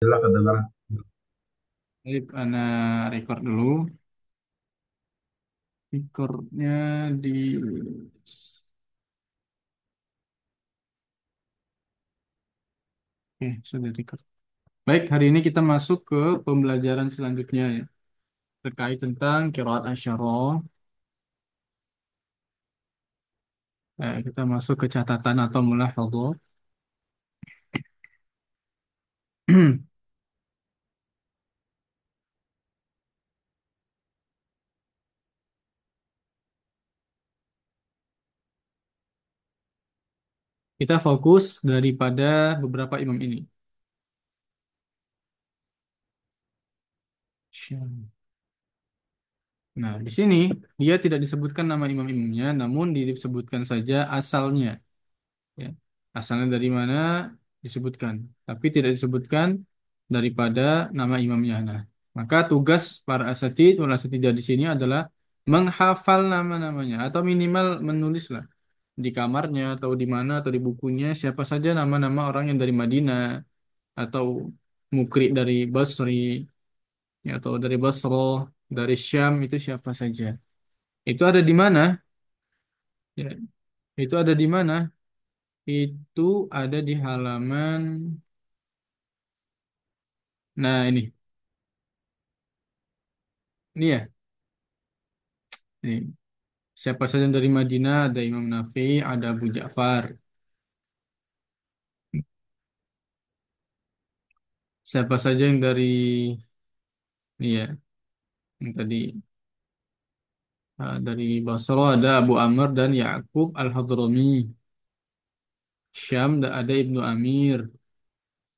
Jelas kedengaran. Baik, Ana record dulu. Recordnya di... Oke, sudah record. Baik, hari ini kita masuk ke pembelajaran selanjutnya ya. Terkait tentang qiraat asyarah. Kita masuk ke catatan atau mulahadhah. Kita fokus daripada beberapa imam ini. Syam. Nah, di sini dia tidak disebutkan nama imam-imamnya, namun disebutkan saja asalnya. Ya. Asalnya dari mana disebutkan, tapi tidak disebutkan daripada nama imamnya. Nah, maka tugas para asatid wal asatidah di sini adalah menghafal nama-namanya atau minimal menulislah di kamarnya atau di mana atau di bukunya siapa saja nama-nama orang yang dari Madinah atau mukri dari Basri ya, atau dari Basra, dari Syam itu siapa saja. Itu ada di mana? Ya, itu ada di mana? Itu ada di halaman. Nah, ini ya. Ini. Siapa saja yang dari Madinah, ada Imam Nafi, ada Abu Ja'far. Siapa saja yang dari, ini ya, yang tadi dari Basra ada Abu Amr dan Ya'qub Al-Hadrami. Syam ada Ibnu Amir.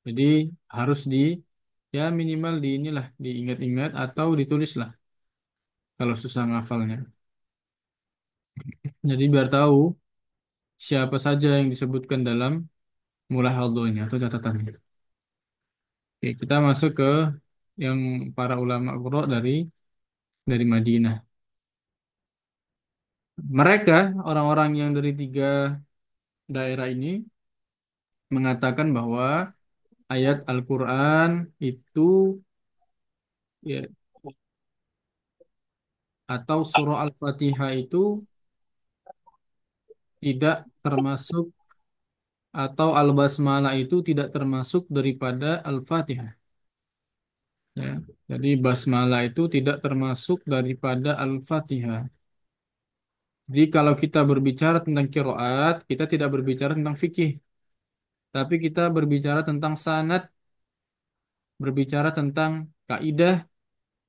Jadi harus ya minimal di inilah, diingat-ingat atau ditulislah kalau susah ngafalnya. Jadi biar tahu siapa saja yang disebutkan dalam mulahadhahnya atau catatannya. Oke, kita masuk ke yang para ulama qura dari Madinah. Mereka, orang-orang yang dari tiga daerah ini, mengatakan bahwa ayat Al-Quran itu ya, atau surah Al-Fatihah itu tidak termasuk atau Al-Basmalah itu tidak termasuk daripada Al-Fatihah. Ya. Jadi basmalah itu tidak termasuk daripada Al-Fatihah. Jadi kalau kita berbicara tentang kiroat, kita tidak berbicara tentang fikih, tapi kita berbicara tentang sanad, berbicara tentang kaidah,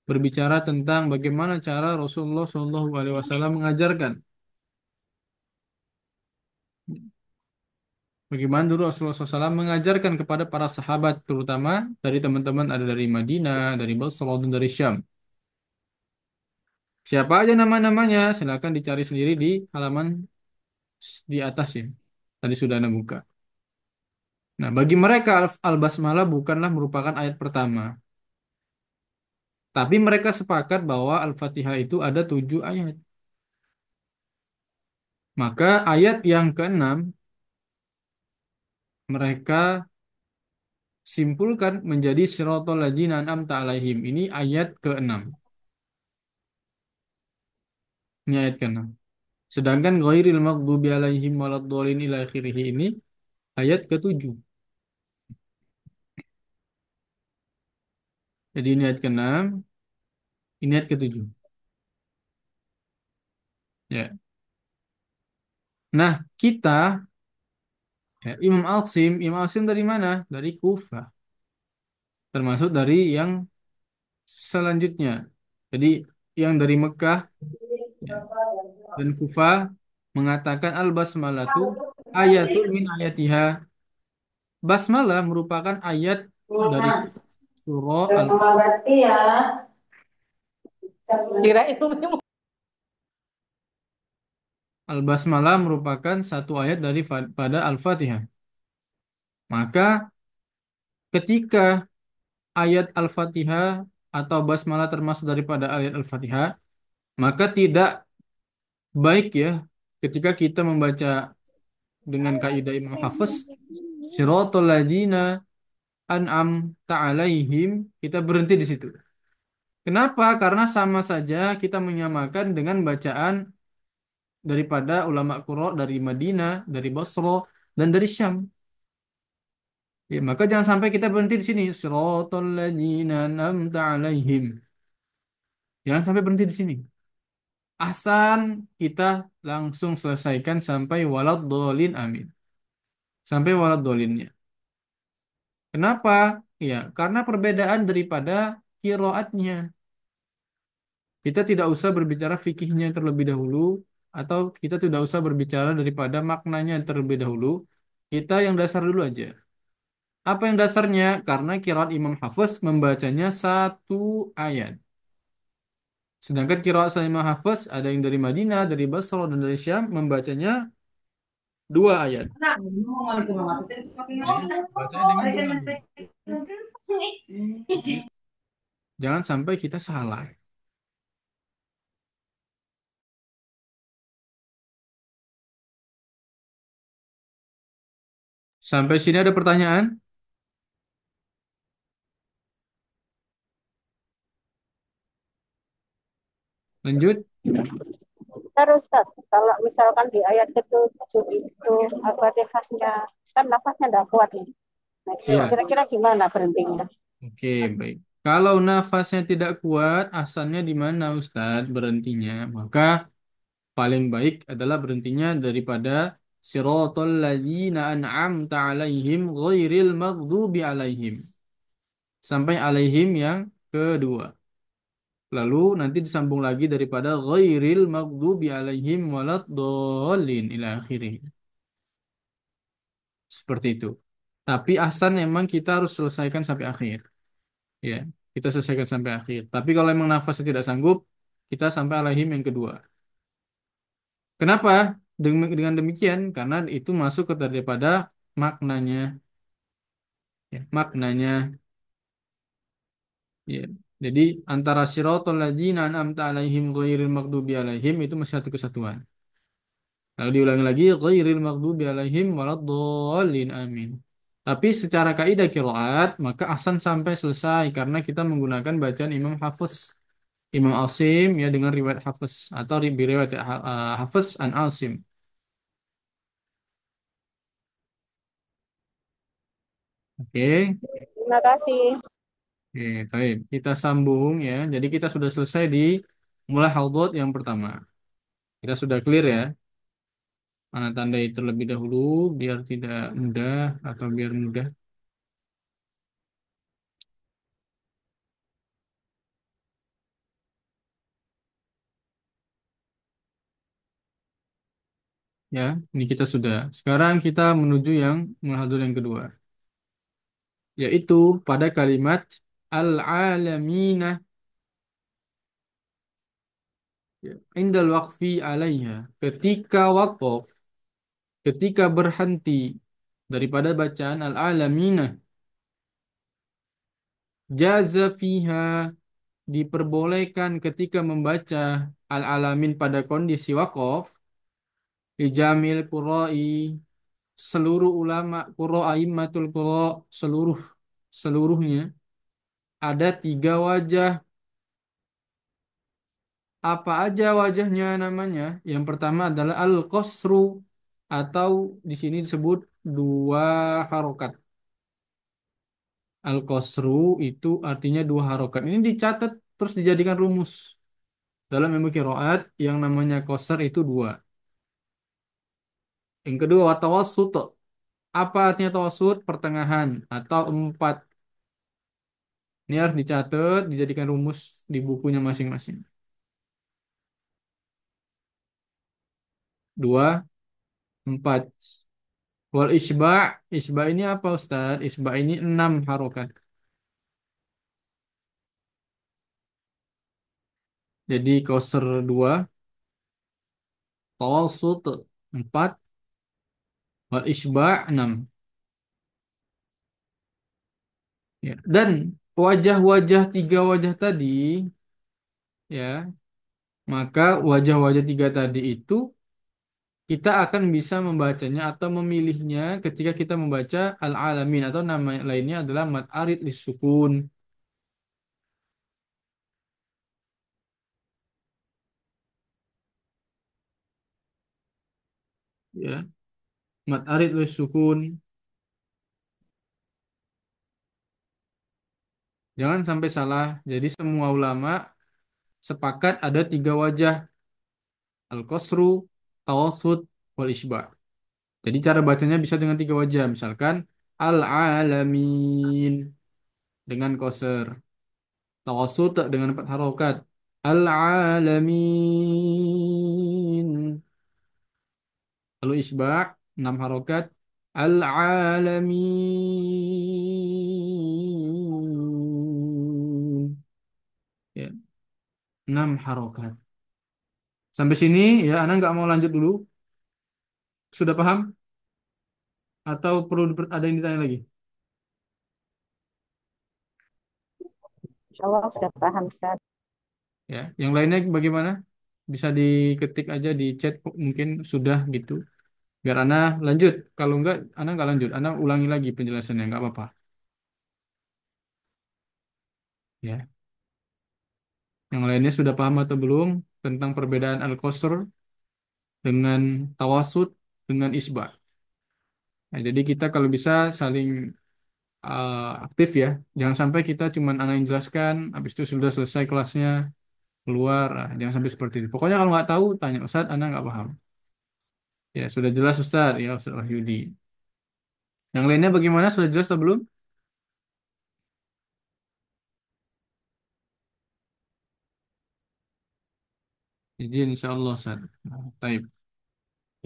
berbicara tentang bagaimana cara Rasulullah SAW mengajarkan. Bagaimana dulu Rasulullah SAW mengajarkan kepada para sahabat, terutama dari teman-teman ada dari Madinah, dari Basra, dan dari Syam. Siapa aja nama-namanya, silakan dicari sendiri di halaman di atas ya. Tadi sudah Anda buka. Nah, bagi mereka Al-Basmalah bukanlah merupakan ayat pertama. Tapi mereka sepakat bahwa Al-Fatihah itu ada 7 ayat. Maka ayat yang keenam mereka simpulkan menjadi siratal ladzina an'amta alaihim. Ini ayat ke-6. Ini ayat ke-6. Sedangkan ghairil maghdubi alaihim waladdallin ila akhirih ini ayat ke-7. Jadi ini ayat ke-6, ini ayat ke-7. Ya. Nah, kita Imam Asim dari mana? Dari Kufah. Termasuk dari yang selanjutnya. Jadi yang dari Mekah ya, dan Kufah mengatakan al-basmalatu ayatun min ayatiha. Basmalah merupakan ayat dari surah Berarti ya, kira itu Al-Basmalah merupakan satu ayat pada Al-Fatihah. Maka ketika ayat Al-Fatihah atau basmalah termasuk daripada ayat Al-Fatihah, maka tidak baik ya ketika kita membaca dengan kaidah Imam Hafiz, Siratal ladzina an'amta 'alaihim, kita berhenti di situ. Kenapa? Karena sama saja kita menyamakan dengan bacaan daripada ulama qurra dari Madinah, dari Basra, dan dari Syam. Ya, maka jangan sampai kita berhenti di sini. Shiratal ladzina an'amta 'alaihim. Jangan sampai berhenti di sini. Ahsan, kita langsung selesaikan sampai waladhdallin, amin. Sampai waladhdallinnya. Kenapa? Ya, karena perbedaan daripada kiroatnya. Kita tidak usah berbicara fikihnya terlebih dahulu, atau kita tidak usah berbicara daripada maknanya terlebih dahulu. Kita yang dasar dulu aja. Apa yang dasarnya? Karena kiroat Imam Hafiz membacanya satu ayat. Sedangkan kiroat Imam Hafiz ada yang dari Madinah, dari Basra, dan dari Syam membacanya dua ayat. Ya, bacanya dengan dua ayat. Jadi jangan sampai kita salah. Sampai sini ada pertanyaan? Lanjut. Terus Ustaz, kalau misalkan di ayat ke-7 itu apa nafasnya, kan nafasnya tidak kuat nih. Nah, itu Iya. kira-kira gimana berhentinya? Oke, baik. Kalau nafasnya tidak kuat, asalnya di mana Ustadz berhentinya? Maka paling baik adalah berhentinya daripada siratal ladzina an'amta 'alaihim ghairil maghdubi 'alaihim. Sampai alaihim yang kedua. Lalu nanti disambung lagi daripada ghairil maghdubi 'alaihim waladdallin ila akhirih. Seperti itu. Tapi ahsan memang kita harus selesaikan sampai akhir. Ya, kita selesaikan sampai akhir. Tapi kalau memang nafasnya tidak sanggup, kita sampai alaihim yang kedua. Kenapa? Dengan demikian, karena itu masuk ke daripada maknanya. Ya, maknanya. Ya. Jadi antara siratal ladzina an'amta alaihim ghairil maghdubi alaihim itu masih satu kesatuan. Lalu diulangi lagi ghairil maghdubi alaihim waladdallin, amin. Tapi secara kaidah qiraat maka ahsan sampai selesai karena kita menggunakan bacaan Imam Hafiz. Imam Asim ya dengan riwayat Hafiz atau riwayat Hafiz an Asim. Oke. Terima kasih. Oke, baik. Kita sambung ya. Jadi kita sudah selesai di mulai haldot yang pertama. Kita sudah clear ya. Mana tandai terlebih dahulu biar tidak mudah atau biar mudah. Ya, ini kita sudah. Sekarang kita menuju yang mulai haldot yang kedua. Yaitu pada kalimat al-alamina ya, indal waqfi alaiha. Ketika waqaf, ketika berhenti daripada bacaan al-alamina, jaza fiha diperbolehkan ketika membaca al-alamin pada kondisi waqaf lijamil qurra'i seluruh ulama qurra aimmatul qurra seluruhnya ada tiga wajah. Apa aja wajahnya namanya? Yang pertama adalah al-qasru atau di sini disebut dua harokat. Al-qasru itu artinya dua harokat. Ini dicatat terus dijadikan rumus. Dalam ilmu qiraat yang namanya qasar itu dua. Yang kedua watawassut. Apa artinya tawassut? Pertengahan atau empat. Ini harus dicatat, dijadikan rumus di bukunya masing-masing. Dua, empat. Wal isba' isba' ini apa Ustaz? Isba' ini enam harokat. Jadi qasar dua, tawassut empat, wal isba' enam. Ya. Dan wajah-wajah tiga wajah tadi, ya, maka wajah-wajah tiga tadi itu kita akan bisa membacanya atau memilihnya ketika kita membaca al-alamin atau nama lainnya adalah mad arid lisukun, ya. Mad arid lisukun. Jangan sampai salah. Jadi semua ulama sepakat ada tiga wajah: al-qasru, tawassut, wal isbah. Jadi cara bacanya bisa dengan tiga wajah. Misalkan al-alamin dengan qasr, tawassut dengan empat harokat. Al-alamin. Lalu isbah enam harokat. Al-alamin. Ya, enam harokat. Sampai sini ya, Ana nggak mau lanjut dulu. Sudah paham? Atau perlu ada yang ditanya lagi? Insya Allah sudah paham Ustaz. Ya, yang lainnya bagaimana? Bisa diketik aja di chat mungkin sudah gitu. Biar Ana lanjut. Kalau enggak, Ana nggak lanjut. Ana ulangi lagi penjelasannya, nggak apa-apa. Ya. Yang lainnya sudah paham atau belum tentang perbedaan al-qasr dengan tawasud dengan isbah. Nah, jadi kita kalau bisa saling aktif ya. Jangan sampai kita cuman Ana yang jelaskan, habis itu sudah selesai kelasnya, keluar. Nah, jangan sampai seperti itu. Pokoknya kalau nggak tahu, tanya Ustaz, Ana nggak paham. Ya, sudah jelas Ustaz, ya Ustaz Wahyudi. Yang lainnya bagaimana? Sudah jelas atau belum? Jadi insya Allah Ustaz. Nah, taib.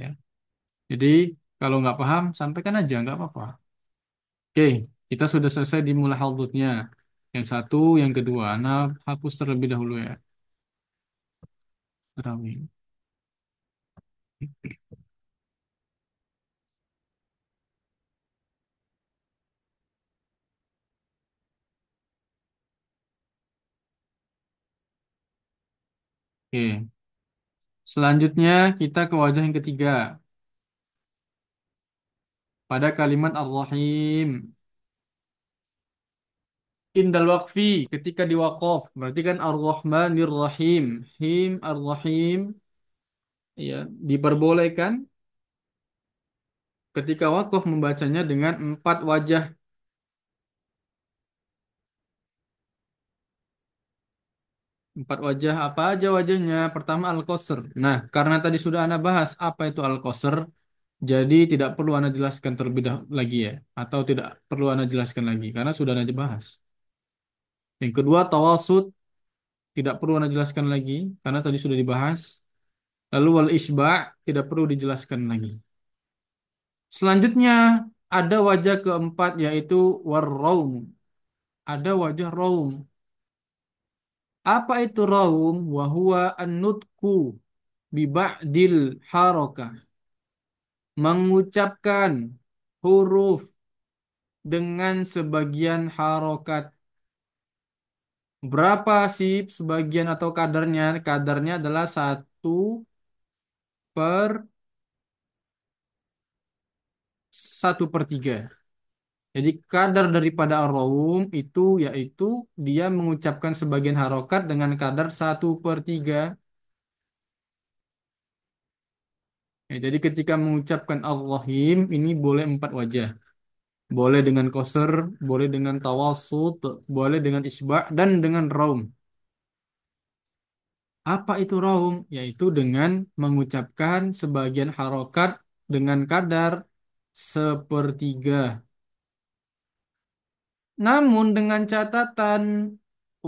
Ya. Jadi kalau nggak paham, sampaikan aja, nggak apa-apa. Oke, kita sudah selesai di mulai haldutnya. Yang satu, yang kedua. Nah, hapus terlebih dahulu ya. Terawih. Oke. Selanjutnya kita ke wajah yang ketiga. Pada kalimat Ar-Rahim. Indal waqfi, ketika diwakaf. Berarti kan Ar-Rahmanir Rahim. Him Ar-Rahim. Ya, diperbolehkan ketika wakaf membacanya dengan empat wajah. Empat wajah, apa aja wajahnya? Pertama Al-Qasr. Nah, karena tadi sudah Anda bahas apa itu Al-Qasr, jadi tidak perlu Anda jelaskan terlebih lagi ya. Atau tidak perlu Anda jelaskan lagi, karena sudah Anda bahas. Yang kedua, Tawasud. Tidak perlu Anda jelaskan lagi, karena tadi sudah dibahas. Lalu wal isba' tidak perlu dijelaskan lagi. Selanjutnya, ada wajah keempat, yaitu war-raum. Ada wajah raum. Apa itu raum? Wahuwa an-nutku biba'dil harakah. Mengucapkan huruf dengan sebagian harokat. Berapa sih sebagian atau kadarnya? Kadarnya adalah 1/1/3. Jadi kadar daripada ar-raum itu yaitu dia mengucapkan sebagian harokat dengan kadar 1/3. Ya, jadi ketika mengucapkan ar-rahim ini boleh empat wajah. Boleh dengan koser, boleh dengan tawasud, boleh dengan isba' dan dengan raum. Apa itu raum? Yaitu dengan mengucapkan sebagian harokat dengan kadar 1/3. Namun dengan catatan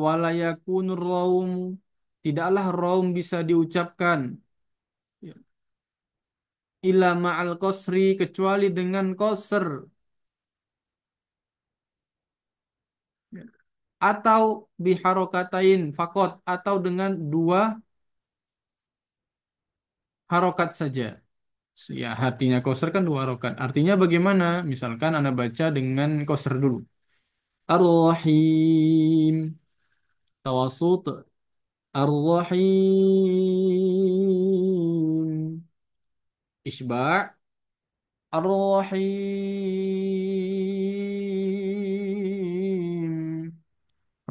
walayakunur raum, tidaklah raum bisa diucapkan ya, illa ma'al qasri kecuali dengan qasr ya, atau biharokatain fakot atau dengan dua harokat saja. Ya, artinya qasr kan dua harokat. Artinya bagaimana? Misalkan Anda baca dengan qasr dulu. Ar-Rahim. Tawasut. Ar-Rahim. Isba' Ar-Rahim.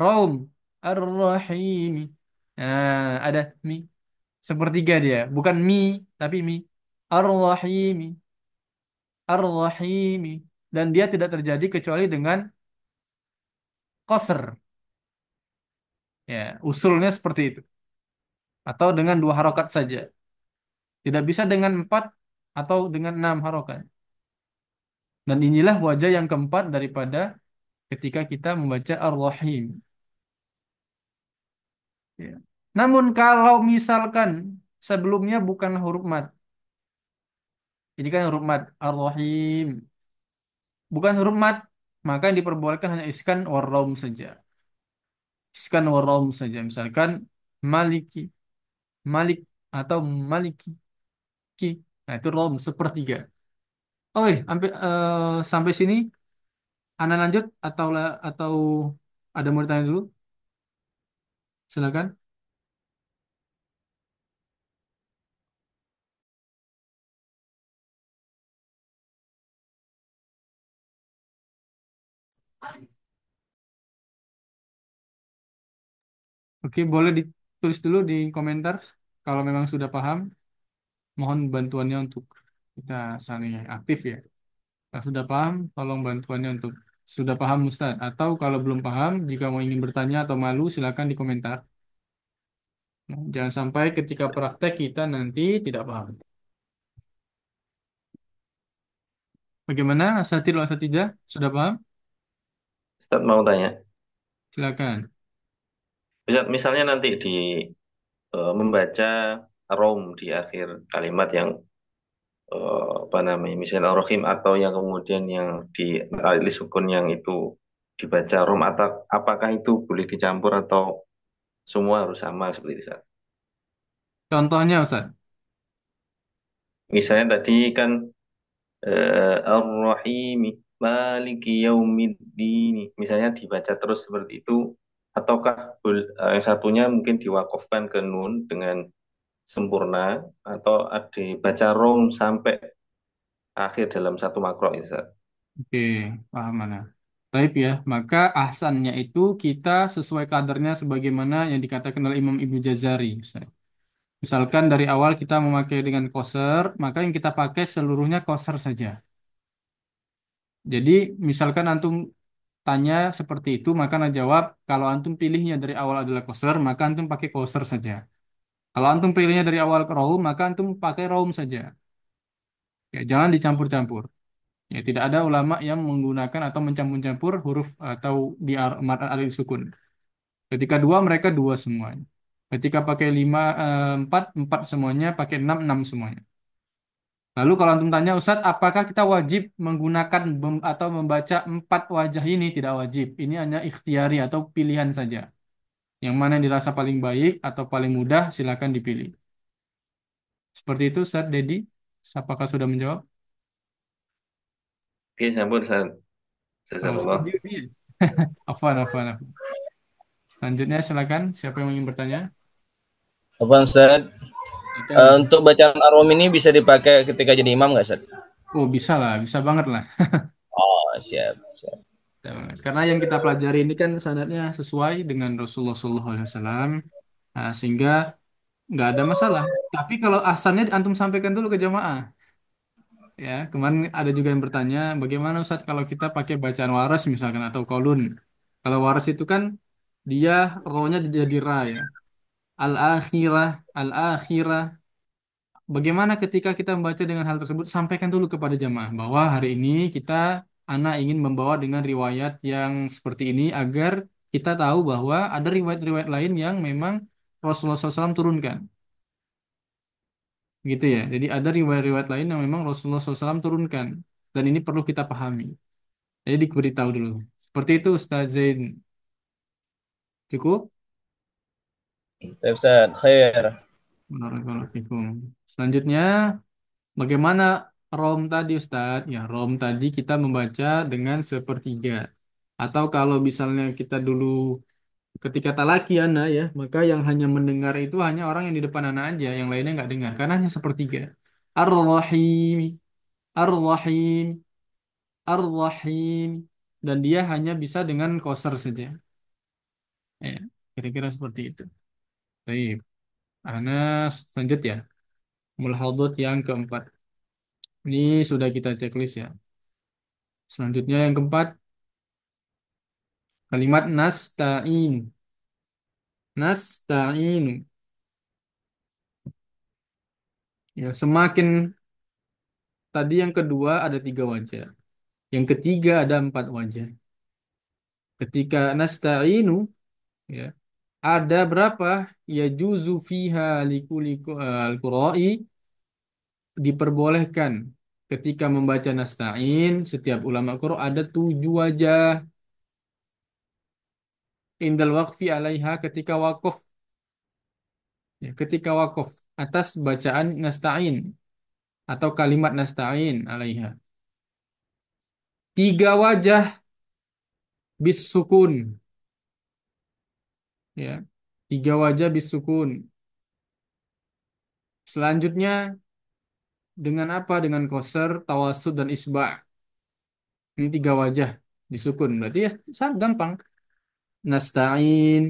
Raum. Ar-Rahim. Nah, ada mi. Sepertiga dia. Bukan mi, tapi mi. Ar-Rahim. Ar-Rahim. Dan dia tidak terjadi kecuali dengan qasr. Ya, usulnya seperti itu. Atau dengan dua harokat saja. Tidak bisa dengan empat atau dengan enam harokat. Dan inilah wajah yang keempat daripada ketika kita membaca Ar-Rahim. Ya. Namun kalau misalkan sebelumnya bukan huruf mat, ini kan huruf mat Ar-Rahim, bukan huruf mat, maka yang diperbolehkan hanya iskan warraum saja. Iskan warraum saja. Misalkan Maliki, Malik atau Maliki, Ki. Nah, itu raum sepertiga. Oke, sampai sini Anda lanjut atau ada mau ditanya dulu? Silakan. Oke, boleh ditulis dulu di komentar kalau memang sudah paham. Mohon bantuannya untuk kita saling aktif ya. Kalau sudah paham, tolong bantuannya untuk sudah paham Ustaz. Atau kalau belum paham, jika mau ingin bertanya atau malu, silakan di komentar. Nah, jangan sampai ketika praktek kita nanti tidak paham. Bagaimana asatidz asatidzah? Sudah paham? Ustaz mau tanya, Silakan. misalnya nanti di membaca rom di akhir kalimat yang apa namanya, misalnya rohim atau yang kemudian yang di alis sukun yang itu dibaca rom, atau apakah itu boleh dicampur atau semua harus sama seperti itu, Ustaz? Contohnya Ustaz. Misalnya tadi kan Ar-Rahimi Maliki Yaumiddin, misalnya dibaca terus seperti itu, ataukah yang satunya mungkin diwakafkan ke nun dengan sempurna, atau ada baca rom sampai akhir dalam satu makro, Ustaz? Oke, paham mana? Baik ya, maka ahsannya itu kita sesuai kadarnya sebagaimana yang dikatakan oleh Imam Ibnu Jazari. Ustaz. Misalkan dari awal kita memakai dengan koser, maka yang kita pakai seluruhnya koser saja. Jadi misalkan antum tanya seperti itu, maka Anda jawab, kalau antum pilihnya dari awal adalah koser, maka antum pakai koser saja. Kalau antum pilihnya dari awal ke raum, maka antum pakai raum saja. Ya, jangan dicampur-campur. Ya, tidak ada ulama yang menggunakan atau mencampur-campur huruf atau di mad alif sukun. Ketika dua, mereka dua semuanya. Ketika pakai lima, empat, empat semuanya. Pakai enam, enam semuanya. Lalu kalau antum tanya, Ustadz, apakah kita wajib menggunakan atau membaca empat wajah ini? Tidak wajib. Ini hanya ikhtiari atau pilihan saja. Yang mana yang dirasa paling baik atau paling mudah, silakan dipilih. Seperti itu, Ustadz Dedi. Apakah sudah menjawab? Oke, sampun, Ustaz. Oh, Jazakallah. setuju dia. Afwan, afwan, afwan. Selanjutnya, silakan. Siapa yang ingin bertanya? Apa Ustaz? Silakan, Ustadz. Untuk bacaan Ar-Rum ini bisa dipakai ketika jadi imam nggak Ustaz? Oh, bisa lah. Bisa banget lah. Oh, siap, siap. Bisa banget. Karena yang kita pelajari ini kan sanadnya sesuai dengan Rasulullah SAW. Nah, sehingga nggak ada masalah. Tapi kalau asalnya antum sampaikan dulu ke jamaah. Ya, kemarin ada juga yang bertanya, bagaimana Ustaz kalau kita pakai bacaan waras misalkan atau kolun. Kalau waras itu kan dia rohnya jadi ra ya. Al-akhirah, al-akhirah. Bagaimana ketika kita membaca dengan hal tersebut, sampaikan dulu kepada jamaah bahwa hari ini kita anak ingin membawa dengan riwayat yang seperti ini agar kita tahu bahwa ada riwayat-riwayat lain yang memang Rasulullah SAW turunkan. Gitu ya. Jadi ada riwayat-riwayat lain yang memang Rasulullah SAW turunkan. Dan ini perlu kita pahami. Jadi diberitahu dulu. Seperti itu Ustaz Zain. Cukup? Baik, Ustaz, khair. Barakallahu. Selanjutnya, bagaimana rom tadi Ustaz? Ya, rom tadi kita membaca dengan sepertiga. Atau kalau misalnya kita dulu ketika talaki anak ya, maka yang hanya mendengar itu hanya orang yang di depan anak aja, yang lainnya nggak dengar, karena hanya sepertiga. Ar-Rahim, Ar-Rahim, Ar-Rahim. Dan dia hanya bisa dengan qasar saja. Ya, kira-kira seperti itu. Baik. Anas lanjut ya. Mulhadot yang keempat. Ini sudah kita checklist ya. Selanjutnya yang keempat, kalimat nasta'in. Nasta'in. Ya, semakin tadi yang kedua ada tiga wajah. Yang ketiga ada empat wajah. Ketika nasta'inu, ya, ada berapa? Ya juzu fiha likuliku al-qura'i, diperbolehkan ketika membaca nasta'in setiap ulama Qur'an ada tujuh wajah. Indal waqfi alaiha, ketika wakuf, ya, ketika wakuf atas bacaan nasta'in atau kalimat nasta'in alaiha. Tiga wajah bis sukun, ya. Tiga wajah bis sukun. Selanjutnya dengan apa? Dengan qasar, tawasud dan isba'. Ini tiga wajah disukun. Berarti ya sangat gampang. Nasta'in,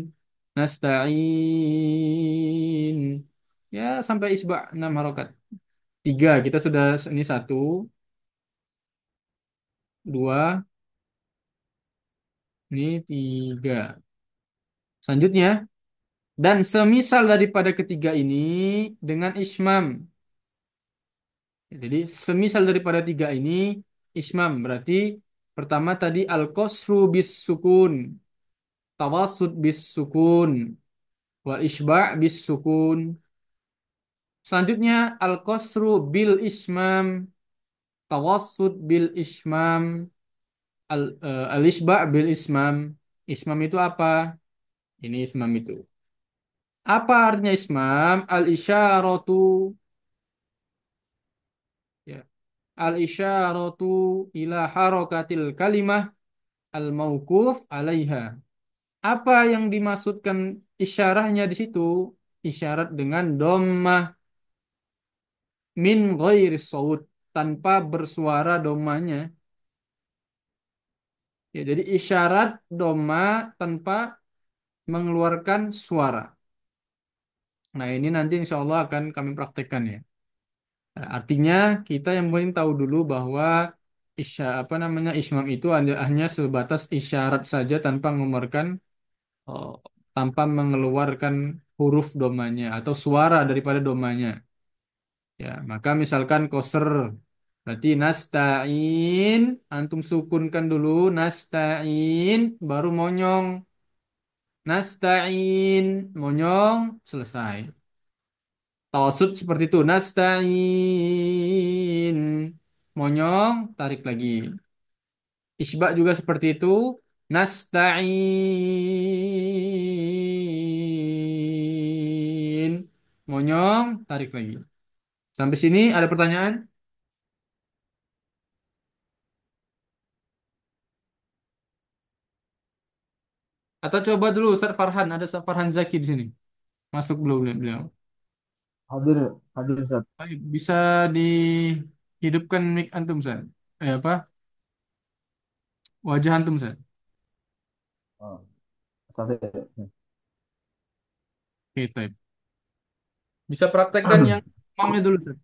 nasta'in. Ya sampai isba' 6 harokat. Tiga, kita sudah ini satu, dua, ini tiga. Selanjutnya, dan semisal daripada ketiga ini dengan ismam. Jadi semisal daripada tiga ini ismam. Berarti pertama tadi al-qasru bis sukun, tawasud bis sukun, wal isba' bis sukun. Selanjutnya al-qasru bil ismam, tawasud bil ismam, al-isba' bil ismam. Ismam itu apa? Ini ismam itu. Apa artinya ismam? Al-isyaratu, ya. Al-isyaratu ila harokatil kalimah al-mauquf alaiha. Apa yang dimaksudkan isyarahnya di situ? Isyarat dengan dhammah min ghairi saut, tanpa bersuara dhammahnya. Ya, jadi isyarat dhammah tanpa mengeluarkan suara. Nah, ini nanti insya Allah akan kami praktekkan ya. Nah, artinya kita yang penting tahu dulu bahwa apa namanya ismam itu hanya sebatas isyarat saja tanpa mengeluarkan oh, tanpa mengeluarkan huruf domanya atau suara daripada domanya. Ya, maka misalkan koser berarti nasta'in, antum sukunkan dulu nasta'in, baru monyong. Nasta'in, monyong, selesai. Tawasud seperti itu. Nasta'in. Monyong, tarik lagi. Isba juga seperti itu. Nasta'in. Monyong, tarik lagi. Sampai sini ada pertanyaan? Atau coba dulu Ustaz Farhan. Ada Ustaz Farhan Zaki di sini. Masuk belum beliau? Hadir, hadir Ustaz. Baik, bisa dihidupkan mic antum, Ustaz. Apa? Wajah antum, Ustaz. Oh, Ustaz. Oke, baik. Bisa praktekkan yang mamnya dulu, Ustaz.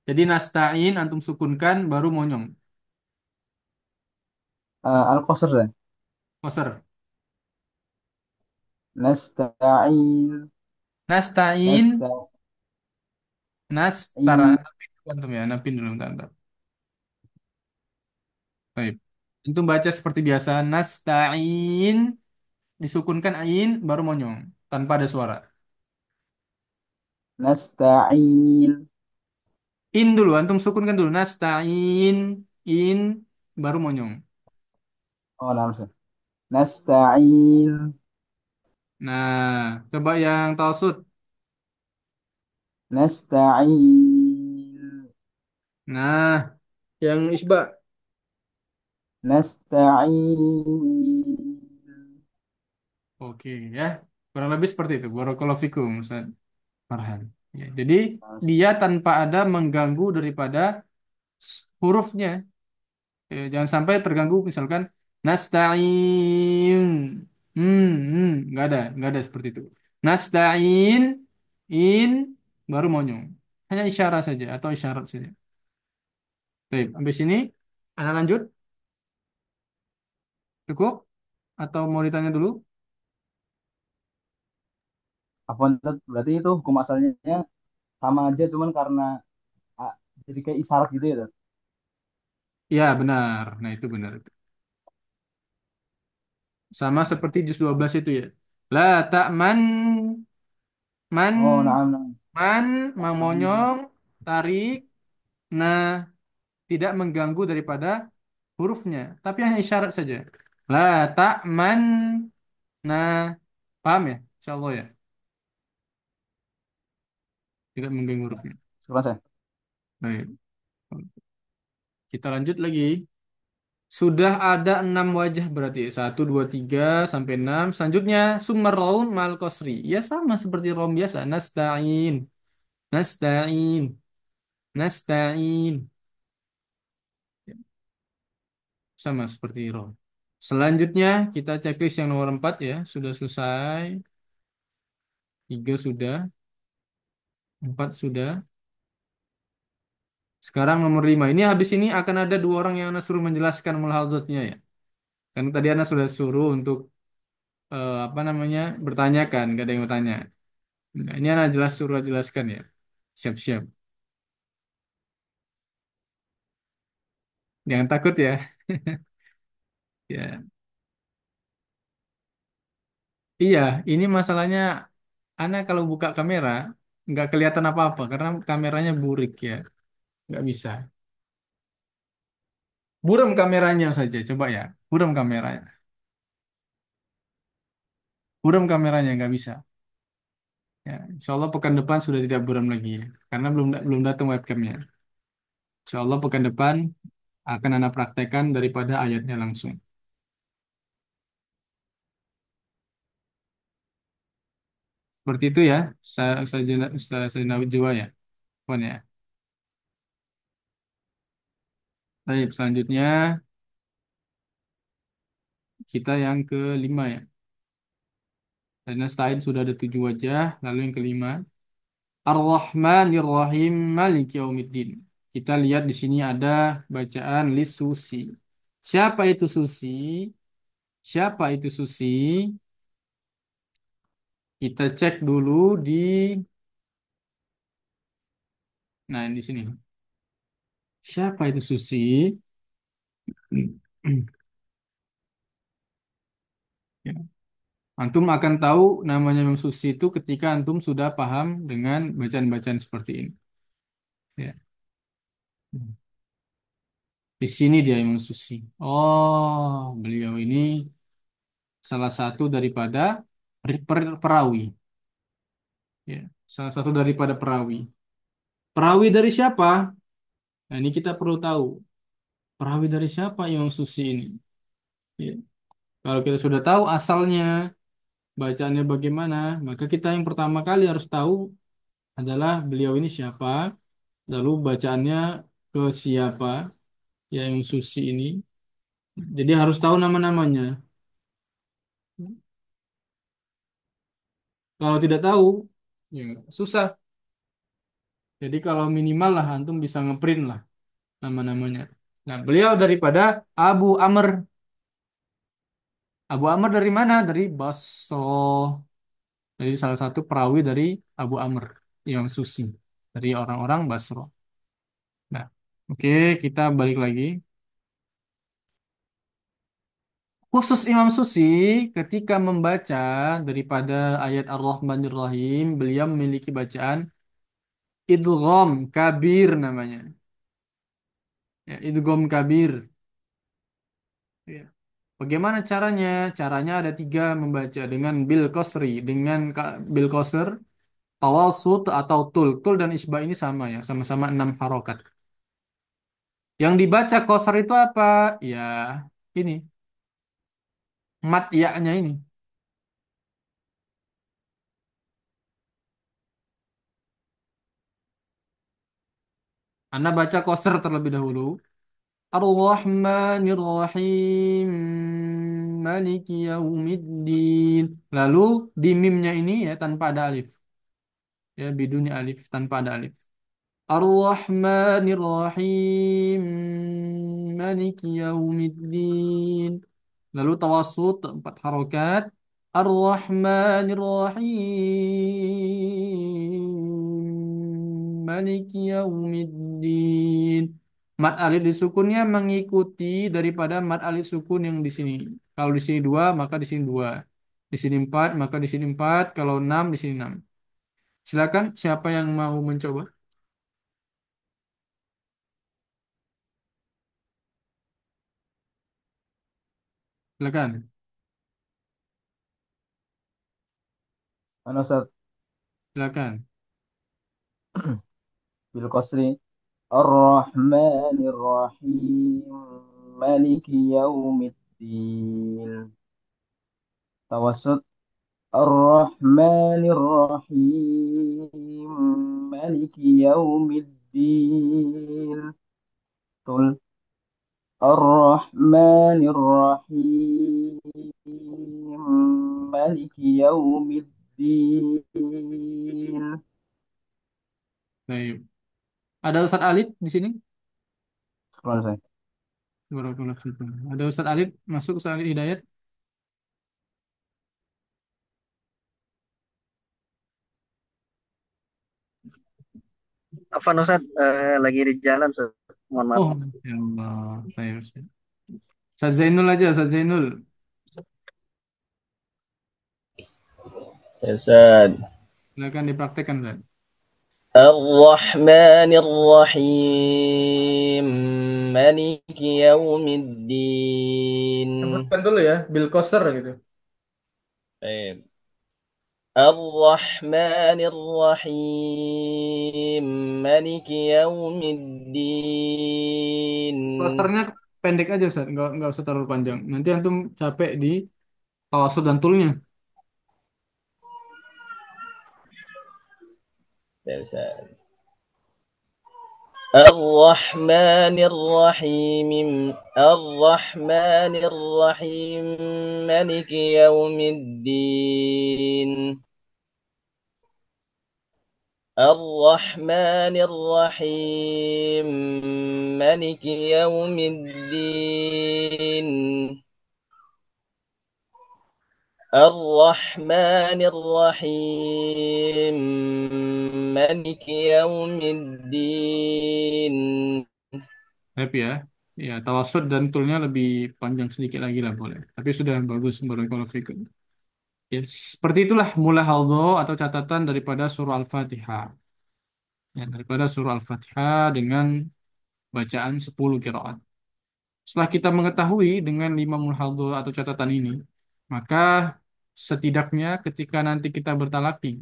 Jadi nasta'in antum sukunkan baru monyong. Al-Qasr ya. Koser. Nasta'in, Nasta'in, nasta'in, nastara. Napin dulu antum ya, napin dulu bentar, bentar. Baik. Antum baca seperti biasa. Nasta'in, disukunkan ain baru monyong tanpa ada suara. nasta'in. In dulu, antum sukunkan dulu. Nasta'in, in baru monyong. Oh, nah, Ustaz. Nasta'in, Nah, coba yang tausud. nasta'in, Nah, yang isba. nasta'in. Oke ya. Kurang lebih seperti itu. Barakallahu fikum, Ustaz Farhan. Ya, jadi dia tanpa ada mengganggu daripada hurufnya. Jangan sampai terganggu misalkan nasta'in. Nggak ada seperti itu. Nasta'in, in, baru monyong. Hanya isyarat saja atau isyarat saja. Baik, sampai sini. Anda lanjut? Cukup? Atau mau ditanya dulu? Apa berarti itu hukum asalnya sama aja, cuman karena ah, jadi kayak isyarat gitu ya, Tat? Ya, benar. Nah, itu benar. Sama seperti juz 12 itu ya. La ta'man, man, Oh, nah, nah. man, Ta'man. mamonyong, tarik, nah, tidak mengganggu daripada hurufnya, tapi hanya isyarat saja. La ta'man, nah, paham ya? Insya Allah ya, tidak mengganggu Ya, hurufnya. sekolah saya. Baik, kita lanjut lagi. Sudah ada 6 wajah berarti. Satu, dua, tiga, sampai 6. Selanjutnya, sumber raun mal kosri. Ya sama seperti rom biasa. Nasta'in, nasta'in, nasta'in. Sama seperti rom. Selanjutnya, kita checklist yang nomor 4 ya. Sudah selesai. 3 sudah. 4 sudah. Sekarang nomor 5. Ini habis ini akan ada 2 orang yang Anda suruh menjelaskan mulhadzatnya ya. Kan tadi Anda sudah suruh untuk apa namanya bertanyakan, gak ada yang bertanya. Nah, ini Anda suruh jelaskan ya. Siap-siap. Jangan takut ya. Ya. Iya, ini masalahnya Anda kalau buka kamera nggak kelihatan apa-apa karena kameranya burik ya. Nggak bisa. Buram kameranya saja, coba ya. Buram kameranya. Buram kameranya nggak bisa. Ya, insya Allah pekan depan sudah tidak buram lagi ya. Karena belum datang webcamnya. Insya Allah pekan depan akan Anda praktekkan daripada ayatnya langsung. Seperti itu ya. Saya Najwa ya. Puan ya. Baik, selanjutnya kita yang kelima ya. Dan stain sudah ada 7 wajah. Lalu yang kelima. Ar-Rahmanir-Rahim Maliki Yaumiddin. Kita lihat di sini ada bacaan Lis Susi. Siapa itu Susi? Siapa itu Susi? Kita cek dulu di, nah di sini. Siapa itu Susi? Ya. Antum akan tahu namanya Imam Susi itu ketika antum sudah paham dengan bacaan-bacaan seperti ini. Ya. Di sini dia Imam Susi. Oh, beliau ini salah satu daripada perawi. Ya, salah satu daripada perawi. Perawi dari siapa? Nah, ini kita perlu tahu. Perawi dari siapa Imam Susi ini? Ya. Kalau kita sudah tahu asalnya, bacaannya bagaimana, maka kita yang pertama kali harus tahu adalah beliau ini siapa, lalu bacaannya ke siapa, ya Imam Susi ini. Jadi harus tahu nama-namanya. Kalau tidak tahu, ya susah. Jadi kalau minimal lah antum bisa ngeprint lah nama-namanya. Nah, beliau daripada Abu Amr. Abu Amr dari mana? Dari Basro. Jadi salah satu perawi dari Abu Amr, Imam Susi. Dari orang-orang Basro. Nah, oke, kita balik lagi. Khusus Imam Susi ketika membaca daripada ayat Ar-Rahmanir Rahim, beliau memiliki bacaan idgham kabir namanya. Ya, idgham kabir. Ya. Bagaimana caranya? Caranya ada 3 membaca dengan bil qasri, dengan bil qasr, tawasud atau tul. Tul dan isba ini sama ya, sama-sama 6 harokat. Yang dibaca qasr itu apa? Ya, ini mat ya-nya ini. Ya. Anda baca qasr terlebih dahulu. Ar-Rahmanir-Rahim. Maliki yaumiddin. Lalu di mimnya ini ya tanpa ada alif. Ya, biduni alif, tanpa ada alif. Ar-Rahmanir-Rahim. Maliki yaumiddin. Lalu tawassut 4 harokat. Ar-Rahmanir-Rahim. Maliki yaumiddin. Mad alif disukunnya mengikuti daripada mad alif sukun yang di sini. Kalau di sini dua, maka di sini dua. Di sini empat, maka di sini empat. Kalau enam, di sini enam. Silakan, siapa yang mau mencoba? Silakan, Mana Ustaz? silakan. Bil qasri. Ar-Rahmanir Rahim. Maliki yaumiddin. Tawassut. Ar-Rahmanir Rahim. Maliki yaumiddin. Tul. Ar-Rahmanir Rahim. Maliki yaumiddin. Baik. Ada Ustadz Alid di sini? Sekarang saya. Barakallahu fikum. Ada Ustadz Alid masuk, Ustadz Alid Hidayat. Afan Ustaz, lagi di jalan, Ustaz. Mohon maaf. Oh, ya Allah. Baik, Ustadz. Ustadz Zainul aja, Ustadz Zainul. Ya, Ustaz. Silakan dipraktekkan, Ustadz. Ar-Rahmanir Rahim. Maliki yaumiddin. Sebutkan dulu ya, bil qasr gitu. Baik. Ar-Rahmanir Rahim. Maliki yaumiddin. Qasrnya pendek aja, Ustadz. Nggak usah terlalu panjang. Nanti antum capek di tawasul dan tulnya. Ya, Ustaz. الرحمن الرحيم الرحمن الرحيم مالك يوم الدين الرحمن الرحيم مالك يوم الدين الرحمن الرحيم مالك يوم الدين. Happy ya. Ya, tawasud dan tulnya lebih panjang sedikit lagi lah boleh. Tapi sudah bagus, barakallahu fikum. Ya, seperti itulah mulahadho atau catatan daripada surah Al-Fatihah. Ya, daripada surah Al-Fatihah dengan bacaan 10 qiraat. Setelah kita mengetahui dengan 5 mulahadho atau catatan ini, maka setidaknya ketika nanti kita bertalaki,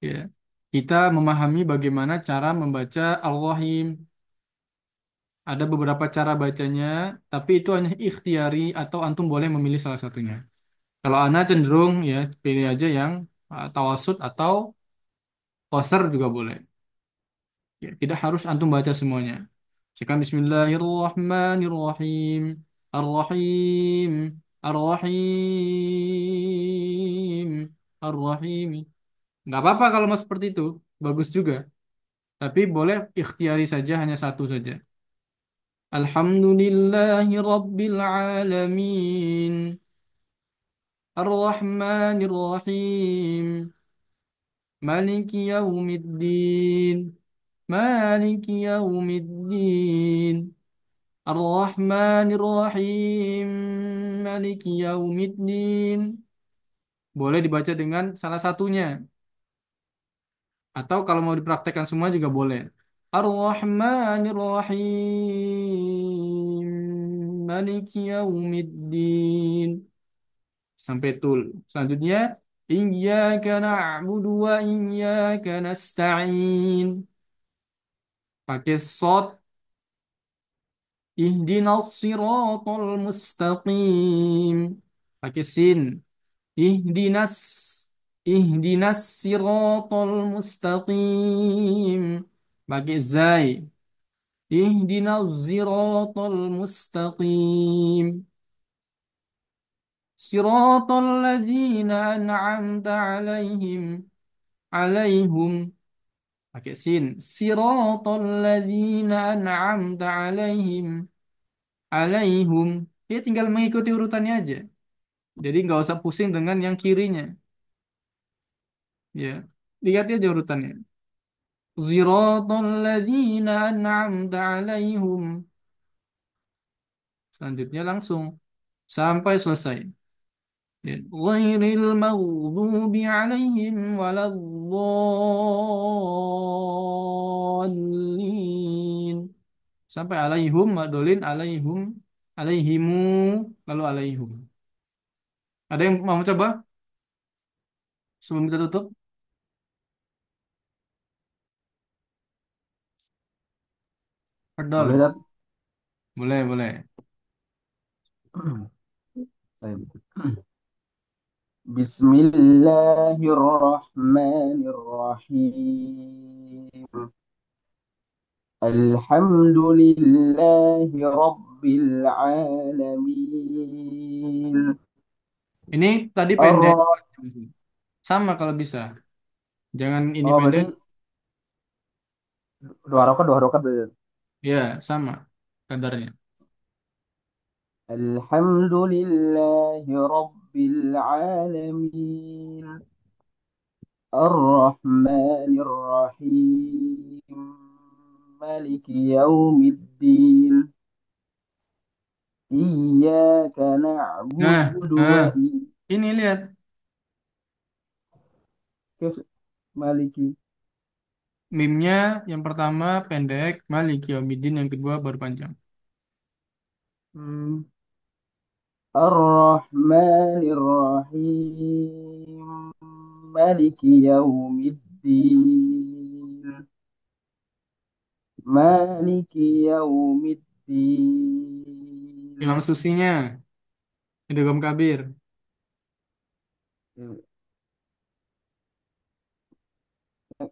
ya, kita memahami bagaimana cara membaca Al-Rahim. Ada beberapa cara bacanya, tapi itu hanya ikhtiari atau antum boleh memilih salah satunya. Kalau ana cenderung ya pilih aja yang tawasud atau qasar juga boleh. Ya, tidak harus antum baca semuanya. Misalkan Bismillahirrahmanirrahim. Ar-Rahim. Ar-Rahim. Ar-Rahim. Nggak apa-apa kalau mau seperti itu. Bagus juga. Tapi boleh ikhtiari saja, hanya satu saja. Alhamdulillahi Rabbil Alamin. Ar-Rahmanir-Rahim. Maliki yaumiddin. Maliki yaumiddin. Ar-Rahmanir-Rahim. Maliki yaumiddin. Boleh dibaca dengan salah satunya. Atau kalau mau dipraktekkan semua juga boleh. Ar-Rahmanir-Rahim. Maliki yaumiddin. Sampai tul. Selanjutnya, Iyyaka na'budu wa iyyaka nasta'in. Pakai sod. Ihdinas siratal mustaqim. Pakai sin. Ihdinas. Ihdinas siratal mustaqim. pakai zai. Ihdinash shiratal mustaqim. Shiratal ladzina an'amta alaihim. Pakai sin. Siratal ladzina an'amta alaihim. Dia tinggal mengikuti urutannya aja. Jadi nggak usah pusing dengan yang kirinya. Ya, lihat aja urutannya. Siratal ladzina an'amta alaihim. Selanjutnya langsung sampai selesai. Ya. Ghairil maghdubi alaihim waladdallin. Sampai alaihum, madolin alaihum, alaihimu, lalu alaihum. Ada yang mau coba sebelum kita tutup? Boleh, Perdol. Tat? Boleh, boleh. Bismillahirrahmanirrahim. Alhamdulillahi Rabbil Alamin. Ini tadi pendek. Ar Sama kalau bisa. Jangan ini oh, pendek. berarti dua rokat berarti. Ya, sama kadarnya. Alhamdulillahi Rabbil Alamin. Ar-Rahmanir-Rahim. Maliki Yaumiddin. Iyyaka Nah, na'budu wa nah, ini lihat. iyyaka maliki. Mimnya yang pertama pendek, Maliki Yaumiddin yang kedua baru panjang. Hmm. Ar-Rahmanir-Rahim. Maliki Yaumiddin. Maliki Imam Yaumiddin. Susinya, Idgham Kabir. Yang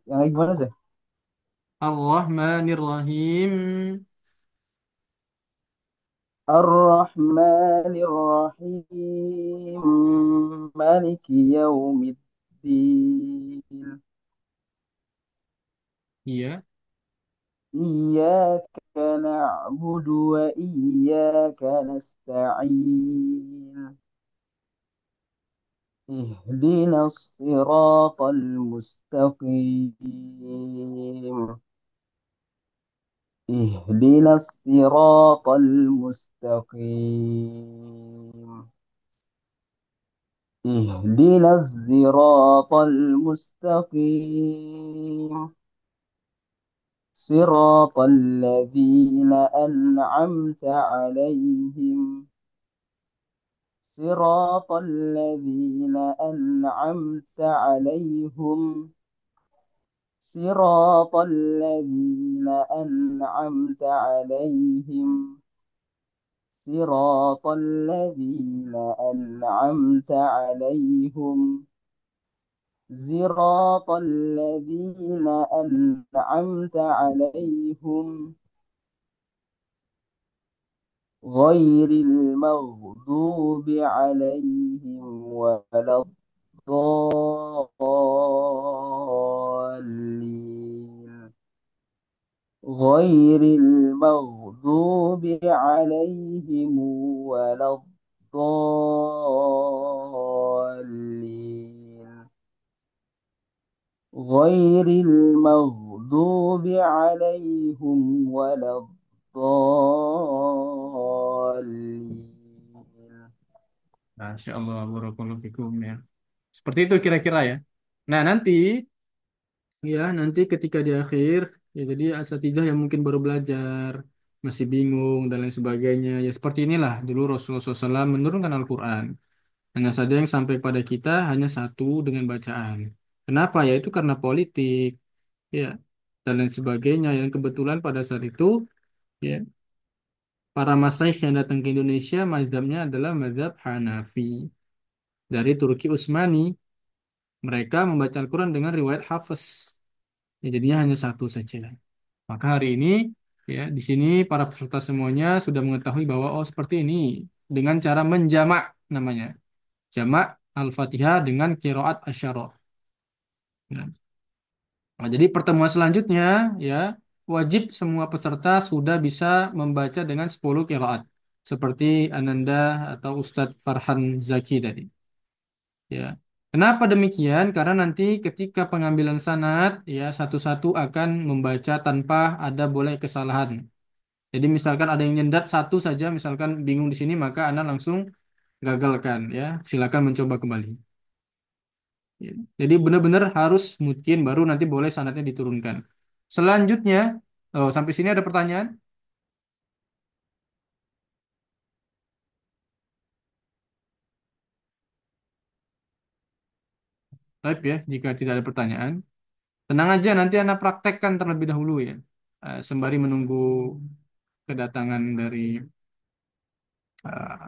lagi gimana sih? Ar-Rahmanir Rahim. Ar-Rahmanir-Rahim. Maliki Yaumiddin. Iya. إياك نعبد وإياك نستعين اهدنا الصراط المستقيم اهدنا الصراط المستقيم اهدنا الصراط المستقيم صراط الذين أنعمت عليهم صراط الذين أنعمت عليهم صراط الذين أنعمت عليهم صراط الذين أنعمت عليهم صراط الذين أنعمت عليهم غير المغضوب عليهم ولا الضالين غير المغضوب عليهم ولا الضالين غير المغضوب عليهم ولا الضالين. Masya Allah, barakallahu fikum ya. Seperti itu kira-kira ya. Nah, nanti ketika di akhir, ya jadi asatidzah yang mungkin baru belajar, masih bingung dan lain sebagainya. Ya seperti inilah dulu Rasulullah SAW menurunkan Al-Quran. Hanya saja yang sampai pada kita hanya satu dengan bacaan. Kenapa? Ya itu karena politik, ya dan lain sebagainya. Yang kebetulan pada saat itu, ya para masyayikh yang datang ke Indonesia, mazhabnya adalah mazhab Hanafi dari Turki Utsmani. Mereka membaca Al-Quran dengan riwayat Hafiz. Ya, jadinya hanya satu saja. Maka hari ini ya di sini para peserta semuanya sudah mengetahui bahwa oh seperti ini dengan cara menjamak namanya. Jamak Al-Fatihah dengan qiraat asyara. Ya. Nah, jadi pertemuan selanjutnya ya wajib semua peserta sudah bisa membaca dengan 10 qiraat seperti Ananda atau Ustadz Farhan Zaki tadi. Ya. Kenapa demikian? Karena nanti ketika pengambilan sanad ya satu-satu akan membaca tanpa ada boleh kesalahan. Jadi misalkan ada yang nyendat satu saja, misalkan bingung di sini, maka Anda langsung gagalkan ya. Silakan mencoba kembali. Ya. Jadi benar-benar harus mungkin baru nanti boleh sanadnya diturunkan. Selanjutnya, oh sampai sini ada pertanyaan? Baik ya, jika tidak ada pertanyaan, tenang aja nanti Anda praktekkan terlebih dahulu ya. Sembari menunggu kedatangan dari eh,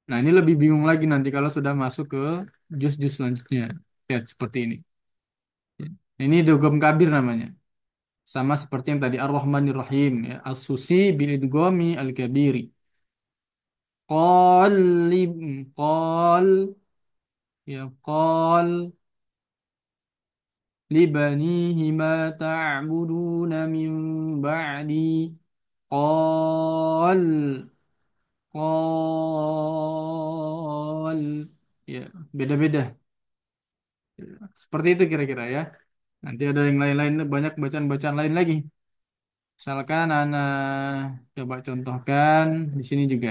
nah ini lebih bingung lagi nanti kalau sudah masuk ke jus-jus selanjutnya. Lihat seperti ini. Ya. Ini dogom kabir namanya. Sama seperti yang tadi Ar-Rahmanir Rahim ya. As-Susi bil idghami al-kabiri. Qalib qal ya qal libanihi ma ta'buduna min ba'di qal qal ya beda-beda. Seperti itu kira-kira ya. Nanti ada yang lain-lain, banyak bacaan-bacaan lain lagi. Misalkan Ana coba contohkan di sini juga.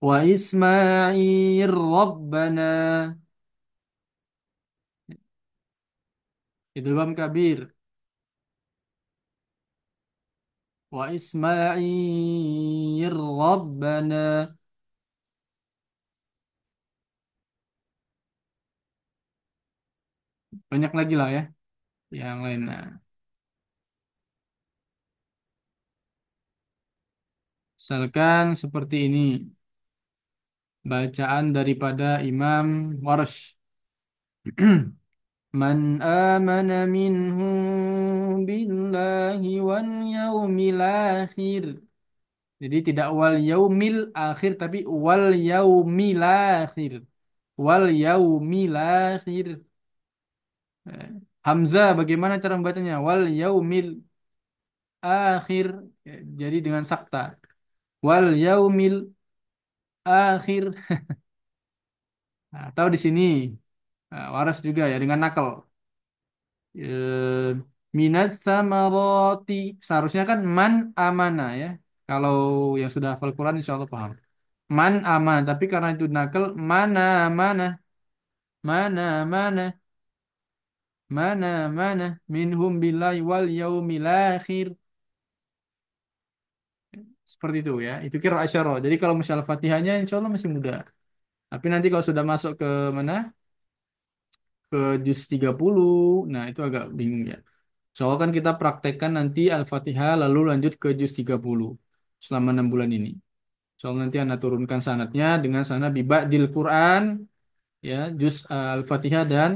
Wa Ismail Rabbana. Itu Bam Kabir. Wa Ismail Rabbana. Banyak lagi lah ya. Yang lain. Nah, misalkan seperti ini. Bacaan daripada Imam Warsh. Man amana minhum billahi wal yaumil akhir. Jadi tidak wal yaumil akhir tapi wal yaumil akhir. Wal yaumil akhir. Eh, Hamzah bagaimana cara membacanya? Wal yaumil akhir. Jadi dengan sakta. Wal yaumil akhir. Nah, atau di sini waras juga ya dengan nakal. Minas samaroti seharusnya kan man amana ya. Kalau yang sudah hafal Quran insya Allah paham. Man aman, tapi karena itu nakal mana mana mana mana mana minhum billahi wal yaumil akhir. Seperti itu ya. Itu kira asyara. Jadi kalau misalnya Fatihahnya insya Allah masih mudah. Tapi nanti kalau sudah masuk ke mana? Ke juz 30, nah itu agak bingung ya. Soalnya kan kita praktekkan nanti Al-Fatihah lalu lanjut ke juz 30 selama 6 bulan ini. Soalnya nanti Anda turunkan sanatnya dengan sanad bibadil Quran ya, juz Al-Fatihah dan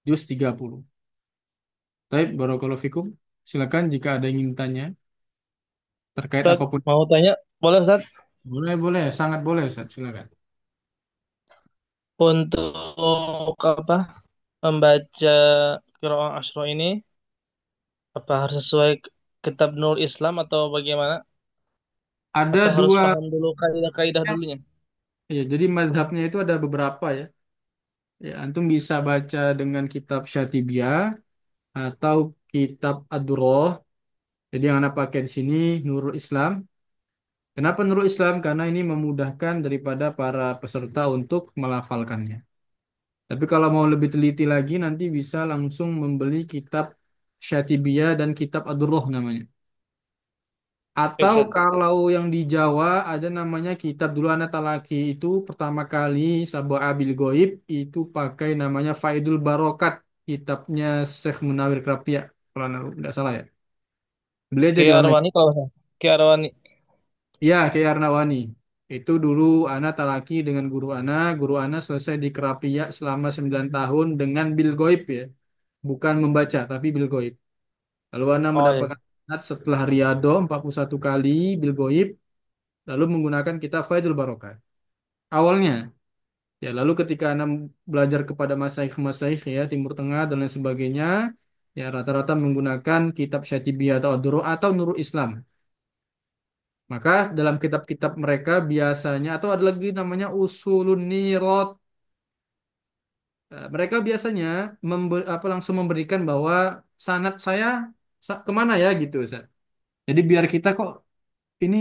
juz 30. Baik, barakallahu fikum. Silakan jika ada yang ingin tanya terkait Ustaz, apapun. mau tanya? Boleh Ustaz? Boleh, boleh, sangat boleh, Ustaz. Silakan. Untuk apa? Membaca Qiraah Asyra ini apa harus sesuai kitab Nurul Islam atau bagaimana? Ada Atau harus dua paham dulu kaidah-kaidah dulunya? ya, jadi mazhabnya itu ada beberapa ya. Ya, antum bisa baca dengan kitab Syatibiyah atau kitab Ad-Durrah. Jadi yang Anda pakai di sini Nurul Islam. Kenapa Nurul Islam? Karena ini memudahkan daripada para peserta untuk melafalkannya. Tapi kalau mau lebih teliti lagi nanti bisa langsung membeli kitab Syatibiyah dan kitab Ad-Durrah namanya. Ya, Atau Ustaz. kalau yang di Jawa ada namanya kitab dulu anak talaki itu pertama kali Sabah Abil Goib itu pakai namanya Faidul Barokat kitabnya Syekh Munawir Krapia kalau nggak salah ya. Beliau Ki jadi online. Arwani kalau saya. Ki Arwani. Ya, Kiai Arnawani. Itu dulu Ana talaki dengan guru Ana selesai di Krapia selama 9 tahun dengan bil goib ya. Bukan membaca tapi bil goib. Lalu Ana Oh iya. mendapatkan sanad setelah riyadhah 41 kali bil ghaib, lalu menggunakan kitab Faidul Barokah. Awalnya, ya lalu ketika Ana belajar kepada masaikh-masaikh ya Timur Tengah dan lain sebagainya, ya rata-rata menggunakan kitab Syatibiyah atau Ad-Durr atau Nurul Islam. Maka dalam kitab-kitab mereka biasanya atau ada lagi namanya Usulun Nirot. Mereka biasanya langsung memberikan bahwa sanad saya kemana ya gitu Ustaz. Jadi biar kita kok ini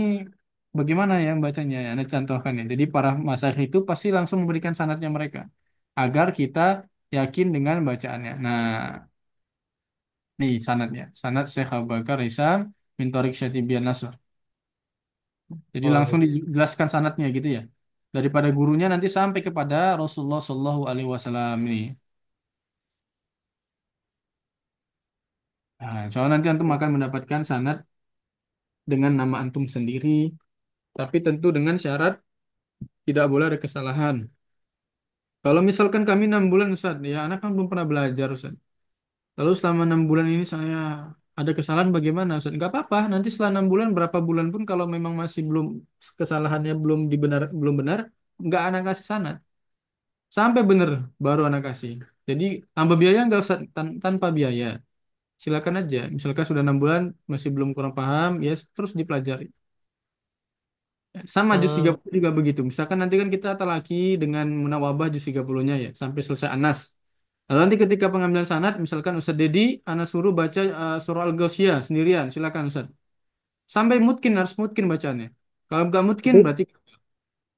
bagaimana ya bacanya ya, Anda contohkan ya. Jadi para masyayikh itu pasti langsung memberikan sanadnya mereka agar kita yakin dengan bacaannya. Nah, nih sanadnya. Sanad Syekh Abu Bakar Hisam min Thariq Syatibian Nasr. Jadi Oh langsung iya. dijelaskan sanadnya gitu ya. Daripada gurunya nanti sampai kepada Rasulullah Shallallahu Alaihi Wasallam ini. Nah, soalnya nanti antum akan mendapatkan sanad dengan nama antum sendiri, tapi tentu dengan syarat tidak boleh ada kesalahan. Kalau misalkan kami 6 bulan Ustaz, ya anak kan belum pernah belajar Ustaz. Lalu selama 6 bulan ini saya ada kesalahan bagaimana Ustaz? Nggak apa-apa, nanti setelah 6 bulan berapa bulan pun kalau memang masih belum kesalahannya belum benar, nggak anak kasih sanad. Sampai benar baru anak kasih. Jadi tambah biaya nggak Ustaz? Tanpa biaya. Silakan aja. Misalkan sudah 6 bulan masih belum kurang paham, ya terus dipelajari. Sama juz Hmm. 30 juga begitu. Misalkan nanti kan kita talaki dengan munawabah juz 30-nya ya, sampai selesai Anas. Lalu nanti ketika pengambilan sanad, misalkan Ustadz Dedi, Anas suruh baca surah Al-Ghasyiyah sendirian. Silakan Ustadz. Sampai mungkin harus mungkin bacanya. Kalau nggak mungkin Tapi berarti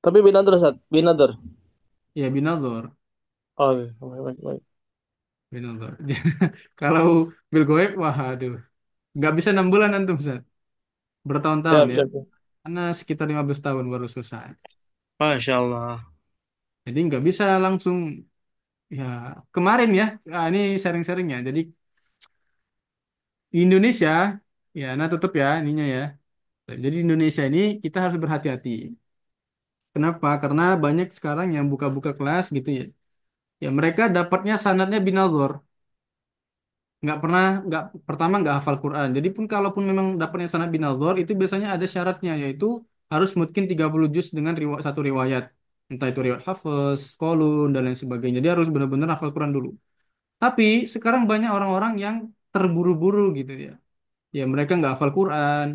tapi binadar Ustaz, binadar. ya binadzor. Oh iya, baik, baik, baik. Binadzor. Kalau bil goib, wah aduh. Nggak bisa 6 bulan antum Ustadz. Bertahun-tahun Siap, ya. siap, siap. Karena sekitar 15 tahun baru selesai. Masya Allah. Jadi nggak bisa langsung ya kemarin ya. Ini sharing-sharing ya. Jadi di Indonesia, ya, nah tutup ya ininya ya. Jadi di Indonesia ini kita harus berhati-hati. Kenapa? Karena banyak sekarang yang buka-buka kelas gitu ya. Ya mereka dapatnya sanadnya binalgor. Nggak pertama nggak hafal Quran. Jadi pun kalaupun memang dapatnya sanad binalgor itu biasanya ada syaratnya yaitu harus mungkin 30 juz dengan satu riwayat. Entah itu riwayat Hafiz, Qalun, dan lain sebagainya. Jadi harus benar-benar hafal Quran dulu. Tapi sekarang banyak orang-orang yang terburu-buru gitu ya. Ya mereka nggak hafal Quran,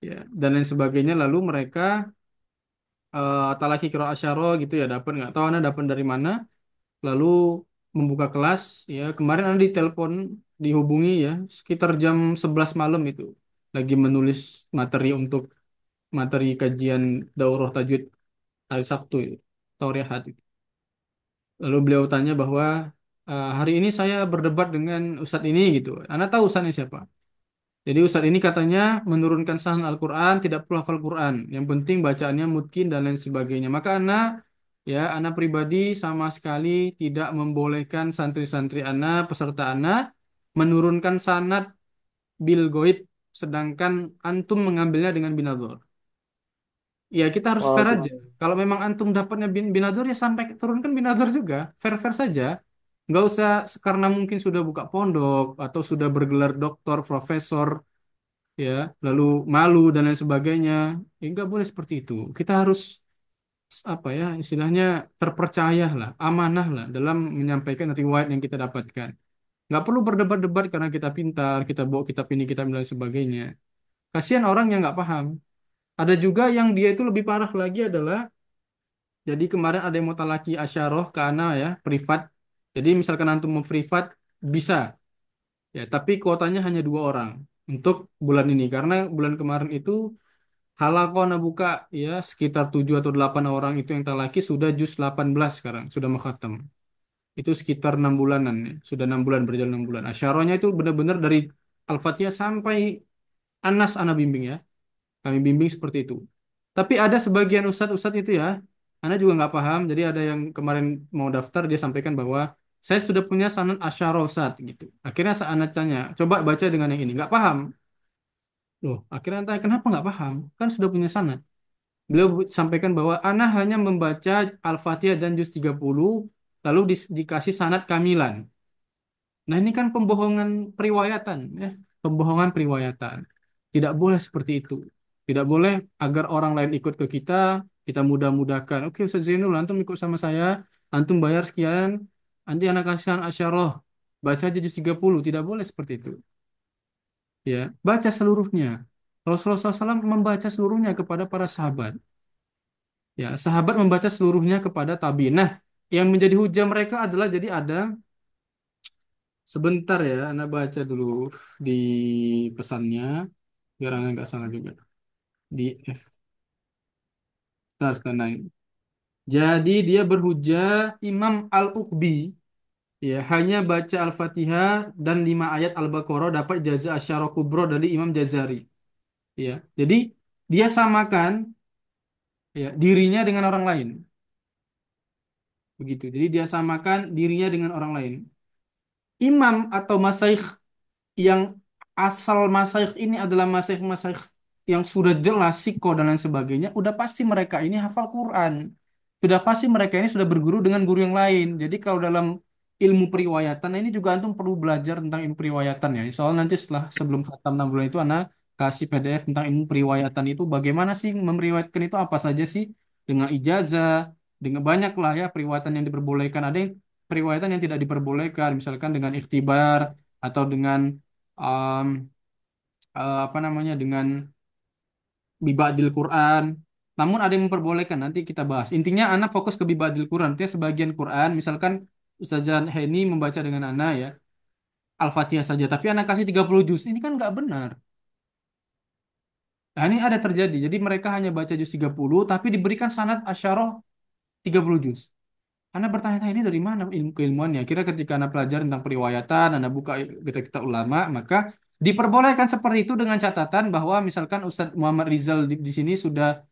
ya dan lain sebagainya lalu mereka talaki kiro asyaro gitu ya dapat nggak tahu anda dapat dari mana lalu membuka kelas ya kemarin anda ditelepon dihubungi ya sekitar jam 11 malam itu lagi menulis materi untuk materi kajian daurah tajwid hari Sabtu itu atau hari Ahad itu. Lalu beliau tanya bahwa hari ini saya berdebat dengan Ustadz ini gitu. Anda tahu Ustadznya siapa? Jadi Ustadz ini katanya menurunkan sahih Al-Quran, tidak perlu hafal Quran. Yang penting bacaannya mungkin dan lain sebagainya. Maka anak pribadi sama sekali tidak membolehkan santri-santri peserta menurunkan sanad bil goib, sedangkan antum mengambilnya dengan binadzur. Ya kita harus fair Waduh. aja. Kalau memang antum dapatnya binadzur ya sampai turunkan binadzur juga, fair-fair saja. Nggak usah karena mungkin sudah buka pondok atau sudah bergelar doktor, profesor, ya lalu malu dan lain sebagainya ya nggak boleh seperti itu kita harus apa ya istilahnya terpercaya lah amanah lah dalam menyampaikan riwayat yang kita dapatkan nggak perlu berdebat-debat karena kita pintar kita bawa kitab ini kita dan lain sebagainya kasihan orang yang nggak paham ada juga yang dia itu lebih parah lagi adalah jadi kemarin ada yang mau talaki asyarah ke ana ya privat jadi misalkan antum mau privat bisa ya tapi kuotanya hanya 2 orang untuk bulan ini karena bulan kemarin itu halakona buka ya sekitar 7 atau 8 orang itu yang laki sudah juz 18 sekarang sudah mengkhatam. Itu sekitar 6 bulanan ya. Sudah 6 bulan berjalan 6 bulan. Asyarahnya itu benar-benar dari Al-Fatihah sampai Anas ana bimbing ya. Kami bimbing seperti itu. Tapi ada sebagian ustadz-ustadz itu ya, Anda juga nggak paham. Jadi ada yang kemarin mau daftar dia sampaikan bahwa saya sudah punya sanad asyarah ustadz gitu. Akhirnya saat Anda tanya, coba baca dengan yang ini. Nggak paham. Loh, akhirnya tanya kenapa nggak paham? Kan sudah punya sanad. Beliau sampaikan bahwa Ana hanya membaca Al-Fatihah dan juz 30 lalu dikasih sanad kamilan. Nah, ini kan pembohongan periwayatan, ya. Pembohongan periwayatan. Tidak boleh seperti itu. Tidak boleh agar orang lain ikut ke kita, kita mudah-mudahkan. Oke, Ustaz Zainul, antum ikut sama saya, antum bayar sekian, nanti anak kasihan asyarah, baca aja juz 30. Tidak boleh seperti itu. Ya, baca seluruhnya. Rasulullah SAW membaca seluruhnya kepada para sahabat. Ya, sahabat membaca seluruhnya kepada tabi'in. Nah, yang menjadi hujah mereka adalah jadi ada sebentar ya, Anda baca dulu di pesannya biar Anda nggak salah juga di F. Sebentar, naik. Jadi dia berhujah Imam Al-Uqbi ya hanya baca Al-Fatihah dan 5 ayat Al-Baqarah dapat jaza asyara kubro dari Imam Jazari. Ya, jadi dia samakan ya dirinya dengan orang lain. Begitu. Jadi dia samakan dirinya dengan orang lain. Imam atau masaikh yang asal masaikh ini adalah masaikh-masaikh yang sudah jelas siko dan lain sebagainya, udah pasti mereka ini hafal Quran. Sudah pasti mereka ini sudah berguru dengan guru yang lain. Jadi kalau dalam ilmu periwayatan, nah ini juga antum perlu belajar tentang ilmu periwayatan ya. Soal nanti setelah sebelum khatam 6 bulan itu anak kasih PDF tentang ilmu periwayatan itu bagaimana sih memeriwayatkan itu apa saja sih dengan ijazah, dengan banyak lah ya periwayatan yang diperbolehkan. Ada yang periwayatan yang tidak diperbolehkan, misalkan dengan ikhtibar atau dengan um, apa namanya dengan bibadil Quran. Namun ada yang memperbolehkan nanti kita bahas. Intinya anak fokus ke bibadil Quran. Artinya sebagian Quran, misalkan Ustazah Heni membaca dengan anak ya Al-Fatihah saja, tapi anak kasih 30 juz. Ini kan nggak benar. Nah, ini ada terjadi. Jadi mereka hanya baca juz 30, tapi diberikan sanad asyarah 30 juz. Anda bertanya, "Nah, ini dari mana ilmu keilmuannya?" Kira ketika Anda pelajar tentang periwayatan, Anda buka kitab-kitab ulama, maka diperbolehkan seperti itu dengan catatan bahwa misalkan Ustadz Muhammad Rizal di sini sudah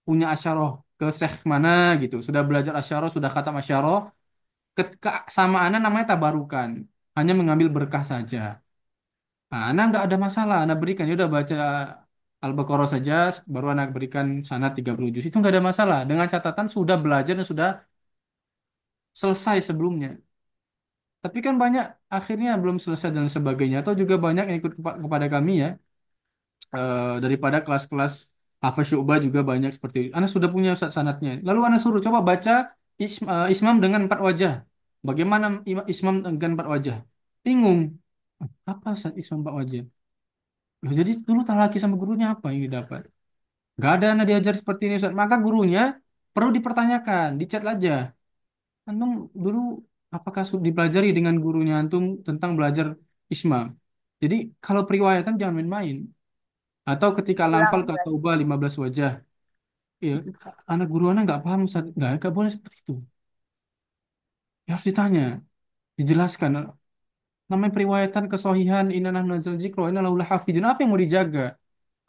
punya asyarah ke syekh mana gitu, sudah belajar asyarah, sudah khatam asyarah, sama Anda namanya tabarukan, hanya mengambil berkah saja. Nah, Anda nggak ada masalah, Anda berikan, ya udah baca Al-Baqarah saja, baru Anda berikan sanad 30 juz, itu nggak ada masalah, dengan catatan sudah belajar dan sudah selesai sebelumnya. Tapi kan banyak akhirnya belum selesai dan sebagainya. Atau juga banyak yang ikut kepada kami ya. Daripada kelas-kelas Hafiz Syu'bah juga banyak seperti itu. Anda sudah punya Ustaz sanadnya. Lalu Anda suruh coba baca Ismam dengan 4 wajah. Bagaimana Ismam dengan 4 wajah? Bingung. Apa Ustaz Ismam 4 wajah? Loh, jadi dulu talaki sama gurunya apa yang didapat? Gak ada anak diajar seperti ini Ustaz. Maka gurunya perlu dipertanyakan, dicat aja. Antum dulu apakah sudah dipelajari dengan gurunya antum tentang belajar Isma? Jadi kalau periwayatan jangan main-main. Atau ketika Al-Anfal Ulang ke berarti. Taubah 15 wajah. Ya, anak guru anak nggak paham, Ustaz. Nggak boleh seperti itu. Ya, harus ditanya, dijelaskan. Namanya periwayatan kesohihan, inanah nazal jikro, inalahul hafidun. Apa yang mau dijaga?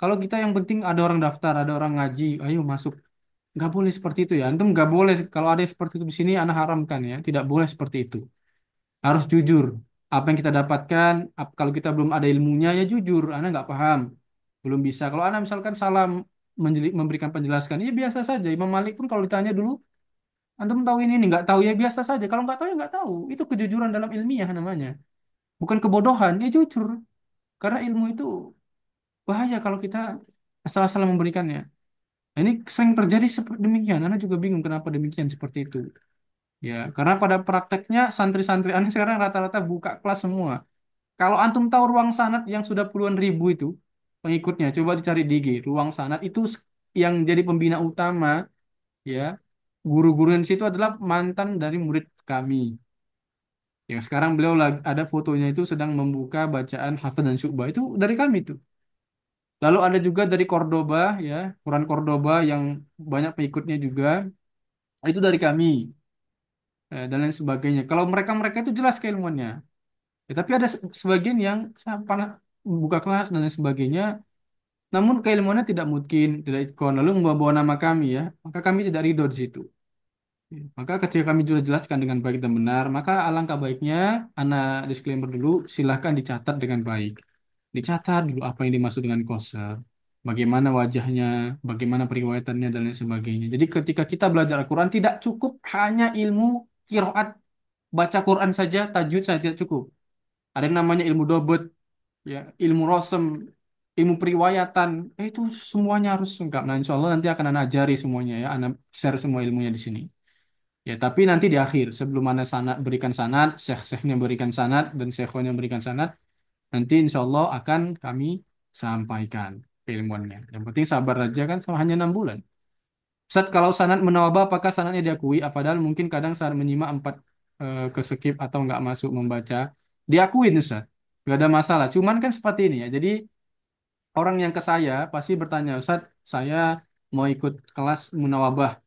Kalau kita yang penting ada orang daftar, ada orang ngaji, ayo masuk. Nggak boleh seperti itu ya. Antum nggak boleh, kalau ada yang seperti itu di sini, anak haramkan ya. Tidak boleh seperti itu. Harus jujur. Apa yang kita dapatkan, kalau kita belum ada ilmunya ya jujur. Anda nggak paham, belum bisa. Kalau Anda misalkan salah memberikan penjelasan, ya biasa saja. Imam Malik pun kalau ditanya dulu, antum tahu ini nggak tahu ya biasa saja. Kalau nggak tahu ya nggak tahu. Itu kejujuran dalam ilmiah namanya. Bukan kebodohan, ya jujur. Karena ilmu itu bahaya kalau kita asal-asalan memberikannya. Nah, ini sering terjadi seperti demikian. Anda juga bingung kenapa demikian seperti itu. Ya, karena pada prakteknya santri-santri Anda sekarang rata-rata buka kelas semua. Kalau antum tahu ruang sanad yang sudah puluhan ribu itu pengikutnya, coba dicari di IG. Ruang sanad itu yang jadi pembina utama, ya, guru-guru di situ adalah mantan dari murid kami. Yang sekarang beliau lagi ada fotonya itu sedang membuka bacaan Hafidz dan Syu'bah itu dari kami itu. Lalu ada juga dari Cordoba, ya, Quran Cordoba yang banyak pengikutnya juga itu dari kami, dan lain sebagainya. Kalau mereka-mereka itu jelas keilmuannya. Ya, tapi ada sebagian yang buka kelas dan lain sebagainya. Namun keilmuannya tidak mungkin, tidak itkon, lalu membawa nama kami ya, maka kami tidak ridho di situ. Maka ketika kami sudah jelaskan dengan baik dan benar, maka alangkah baiknya, Ana disclaimer dulu, silahkan dicatat dengan baik. Dicatat dulu apa yang dimaksud dengan qasar, bagaimana wajahnya, bagaimana periwayatannya, dan lain sebagainya. Jadi ketika kita belajar Al-Quran, tidak cukup hanya ilmu kiroat, baca Quran saja, tajwid saja tidak cukup. Ada yang namanya ilmu dobet, ya, ilmu rosem, ilmu periwayatan. Itu semuanya harus lengkap. Nah, insya Allah nanti akan anak ajari semuanya ya, anak share semua ilmunya di sini. Ya, tapi nanti di akhir, sebelum anak sanad berikan sanad, syekh-syekhnya berikan sanad dan syekhnya berikan sanad, nanti insya Allah akan kami sampaikan keilmuannya. Yang penting sabar aja kan, sama hanya 6 bulan. Ustaz, kalau sanad menawabah, apakah sanadnya diakui? Padahal mungkin kadang saat menyimak empat keskip atau nggak masuk membaca, diakuin Ustaz. Nggak ada masalah. Cuman kan seperti ini ya. Jadi orang yang ke saya pasti bertanya, Ustaz, saya mau ikut kelas munawabah.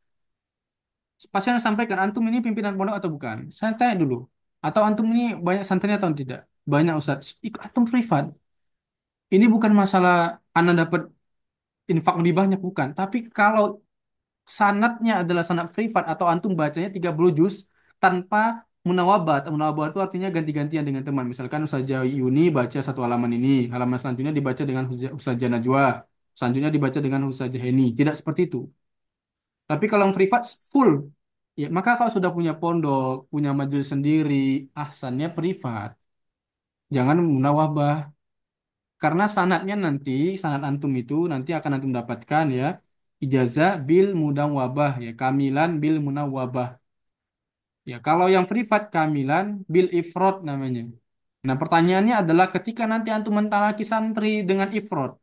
Pasti yang sampaikan, antum ini pimpinan pondok atau bukan? Saya tanya dulu. Atau antum ini banyak santrinya atau tidak? Banyak Ustaz. Ikut antum privat. Ini bukan masalah Anda dapat infak lebih banyak, bukan. Tapi kalau sanatnya adalah sanat privat atau antum bacanya 30 juz tanpa munawabat. Munawabat itu artinya ganti-gantian dengan teman. Misalkan Ustazah Yuni baca satu halaman ini, halaman selanjutnya dibaca dengan Ustazah Najwa, selanjutnya dibaca dengan Ustazah Heni. Tidak seperti itu. Tapi kalau yang privat full, ya maka kalau sudah punya pondok, punya majelis sendiri, ahsannya privat. Jangan munawabah. Karena sanatnya nanti, sanat antum itu nanti akan antum dapatkan ya, ijazah bil mudang wabah ya, kamilan bil munawwabah. Ya, kalau yang privat kamilan bil ifrod namanya. Nah, pertanyaannya adalah ketika nanti antum mentalaki santri dengan ifrod,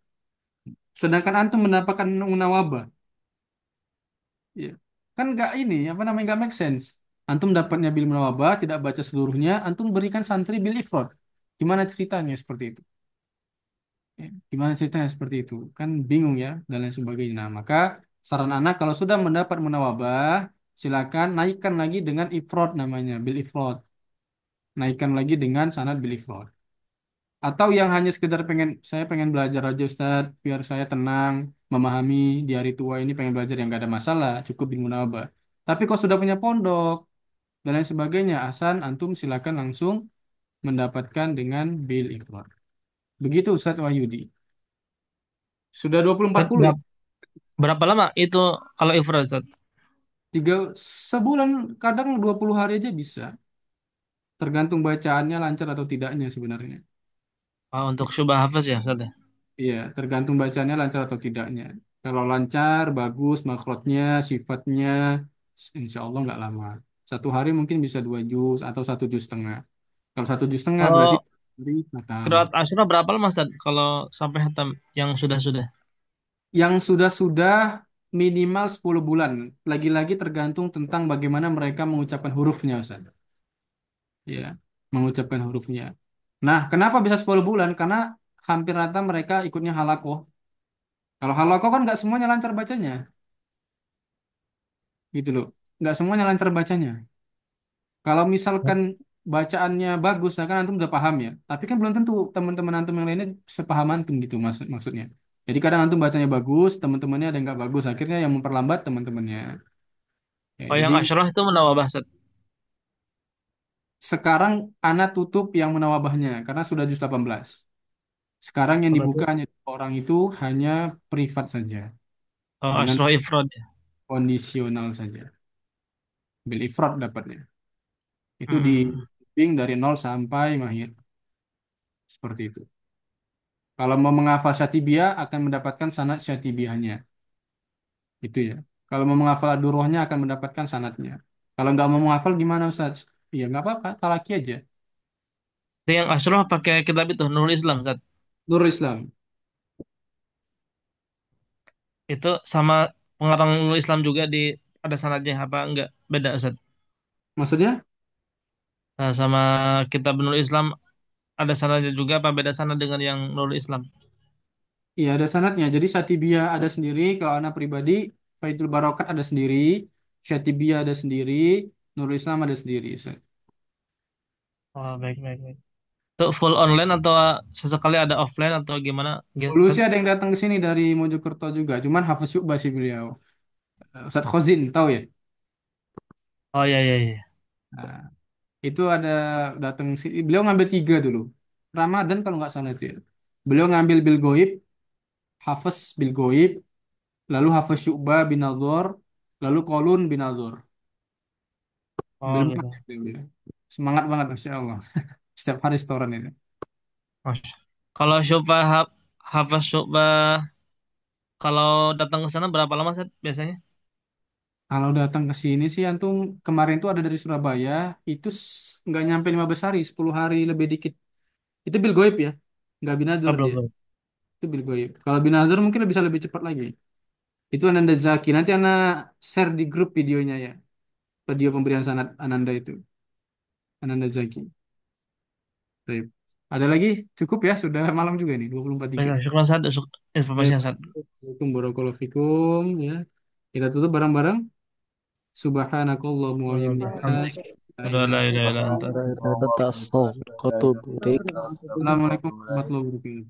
sedangkan antum mendapatkan munawwabah, ya, kan nggak ini, apa namanya, nggak make sense. Antum dapatnya bil munawwabah, tidak baca seluruhnya, antum berikan santri bil ifrod. Gimana ceritanya seperti itu? Ya, gimana ceritanya seperti itu? Kan bingung ya, dan lain sebagainya. Nah, maka saran anak kalau sudah mendapat munawabah, silakan naikkan lagi dengan ifrod namanya, bil ifrod. Naikkan lagi dengan sanad bil ifrod. Atau yang hanya sekedar pengen, saya pengen belajar aja Ustaz, biar saya tenang, memahami di hari tua ini pengen belajar yang gak ada masalah, cukup bil munawabah. Tapi kalau sudah punya pondok, dan lain sebagainya, asan antum silakan langsung mendapatkan dengan bil ifrod. Begitu Ustaz Wahyudi. Sudah 20 Ustaz, 40 ya? berapa lama itu kalau ifrad, Ustaz? Tiga sebulan, kadang 20 hari aja bisa. Tergantung bacaannya lancar atau tidaknya sebenarnya. Oh, untuk syubah hafaz ya, Ustaz, ya? Iya, tergantung bacaannya lancar atau tidaknya. Kalau lancar, bagus, makrotnya, sifatnya, insya Allah nggak lama. 1 hari mungkin bisa 2 juz atau 1 juz setengah. Kalau 1 juz setengah berarti Kalau dari hatam. qiraat Asyura berapa lama, Ustaz? Kalau sampai hatam yang sudah-sudah. Yang sudah-sudah minimal 10 bulan. Lagi-lagi tergantung tentang bagaimana mereka mengucapkan hurufnya, Ustaz. Ya, mengucapkan hurufnya. Nah, kenapa bisa 10 bulan? Karena hampir rata mereka ikutnya halakoh. Kalau halakoh kan nggak semuanya lancar bacanya, gitu loh. Nggak semuanya lancar bacanya. Kalau misalkan bacaannya bagus, nah kan antum udah paham ya. Tapi kan belum tentu teman-teman antum yang lainnya sepaham antum gitu maksudnya. Jadi kadang antum bacanya bagus, teman-temannya ada yang nggak bagus. Akhirnya yang memperlambat teman-temannya. Ya, Oh, yang jadi Asyura itu menawabah, Ustaz. sekarang anak tutup yang menawabahnya karena sudah juz 18. Sekarang yang dibuka Berarti hanya 2 orang itu hanya privat saja oh, dengan Asyura ifrad ya. kondisional saja. Bil ifrad dapatnya. Itu di Hmm. bimbing dari nol sampai mahir. Seperti itu. Kalau mau menghafal Syatibiyah akan mendapatkan sanad Syatibiyahnya. Itu ya. Kalau mau menghafal Ad-Durrahnya akan mendapatkan sanadnya. Kalau nggak mau menghafal gimana Ustaz? Ya nggak apa-apa, talaki aja. Itu yang Asyura pakai kitab itu Nurul Islam, Ustaz. Nurul Islam. Itu sama pengarang Nurul Islam juga di ada sanadnya apa enggak? Beda, Ustaz. Maksudnya? Nah, sama kitab Nurul Islam ada sanadnya juga apa beda sanad dengan yang Nurul Islam? Iya ada sanadnya. Jadi Syatibiyah ada sendiri. Kalau anak pribadi, Faidul Barokat ada sendiri. Syatibiyah ada sendiri. Nurul Islam ada sendiri, Ustaz. Oh, baik, baik, baik. Itu full online atau sesekali ada offline atau gimana? Gitu, Dulu Ustaz? sih ada yang datang ke sini dari Mojokerto juga. Cuman Hafiz Syu'bah sih beliau. Ustaz Khozin, tahu ya? Oh, iya, iya, iya. Nah, itu ada datang sini. Beliau ngambil 3 dulu. Ramadan kalau nggak salah itu ya. Beliau ngambil bil goib, Hafiz bil goib, lalu Hafiz Syu'bah bin Nadhr, lalu Qalun bin Nadhr. Ambil Oh, 4 gitu. ya beliau. Semangat banget, Masya Allah. setiap hari setoran itu. Masya. Kalau Hafiz Syu'bah, kalau datang ke sana berapa lama Ustaz, biasanya? Kalau datang ke sini sih antum kemarin tuh ada dari Surabaya itu nggak nyampe 15 hari, 10 hari lebih dikit. Itu bil goib ya, nggak binadur Oh, belum, dia. belum. Itu bil goib. Kalau binadur mungkin bisa lebih cepat lagi. Itu Ananda Zaki. Nanti Ana share di grup videonya ya. Video pemberian sanad Ananda itu. Ananda Zaki. Baik. Ada lagi? Cukup ya, sudah malam juga nih, 24.3. Baiklah, syukran Ustaz, Baik. informasinya Ustaz. Assalamualaikum warahmatullahi wabarakatuh. Ya. Kita tutup bareng-bareng. Subhanakallahumma wa bihamdika. Alhamdulillah. La ilaha La illa ilaha illa anta. anta. Waalaikumsalam لا إله إلا أنت أستغفرك وأتوب إليك. Assalamualaikum warahmatullahi wabarakatuh.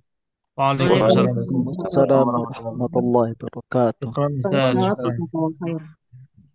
Waalaikumsalam. وعليكم السلام ورحمة الله وبركاته. Syukran Ustaz, syukran. Waalaikumsalam.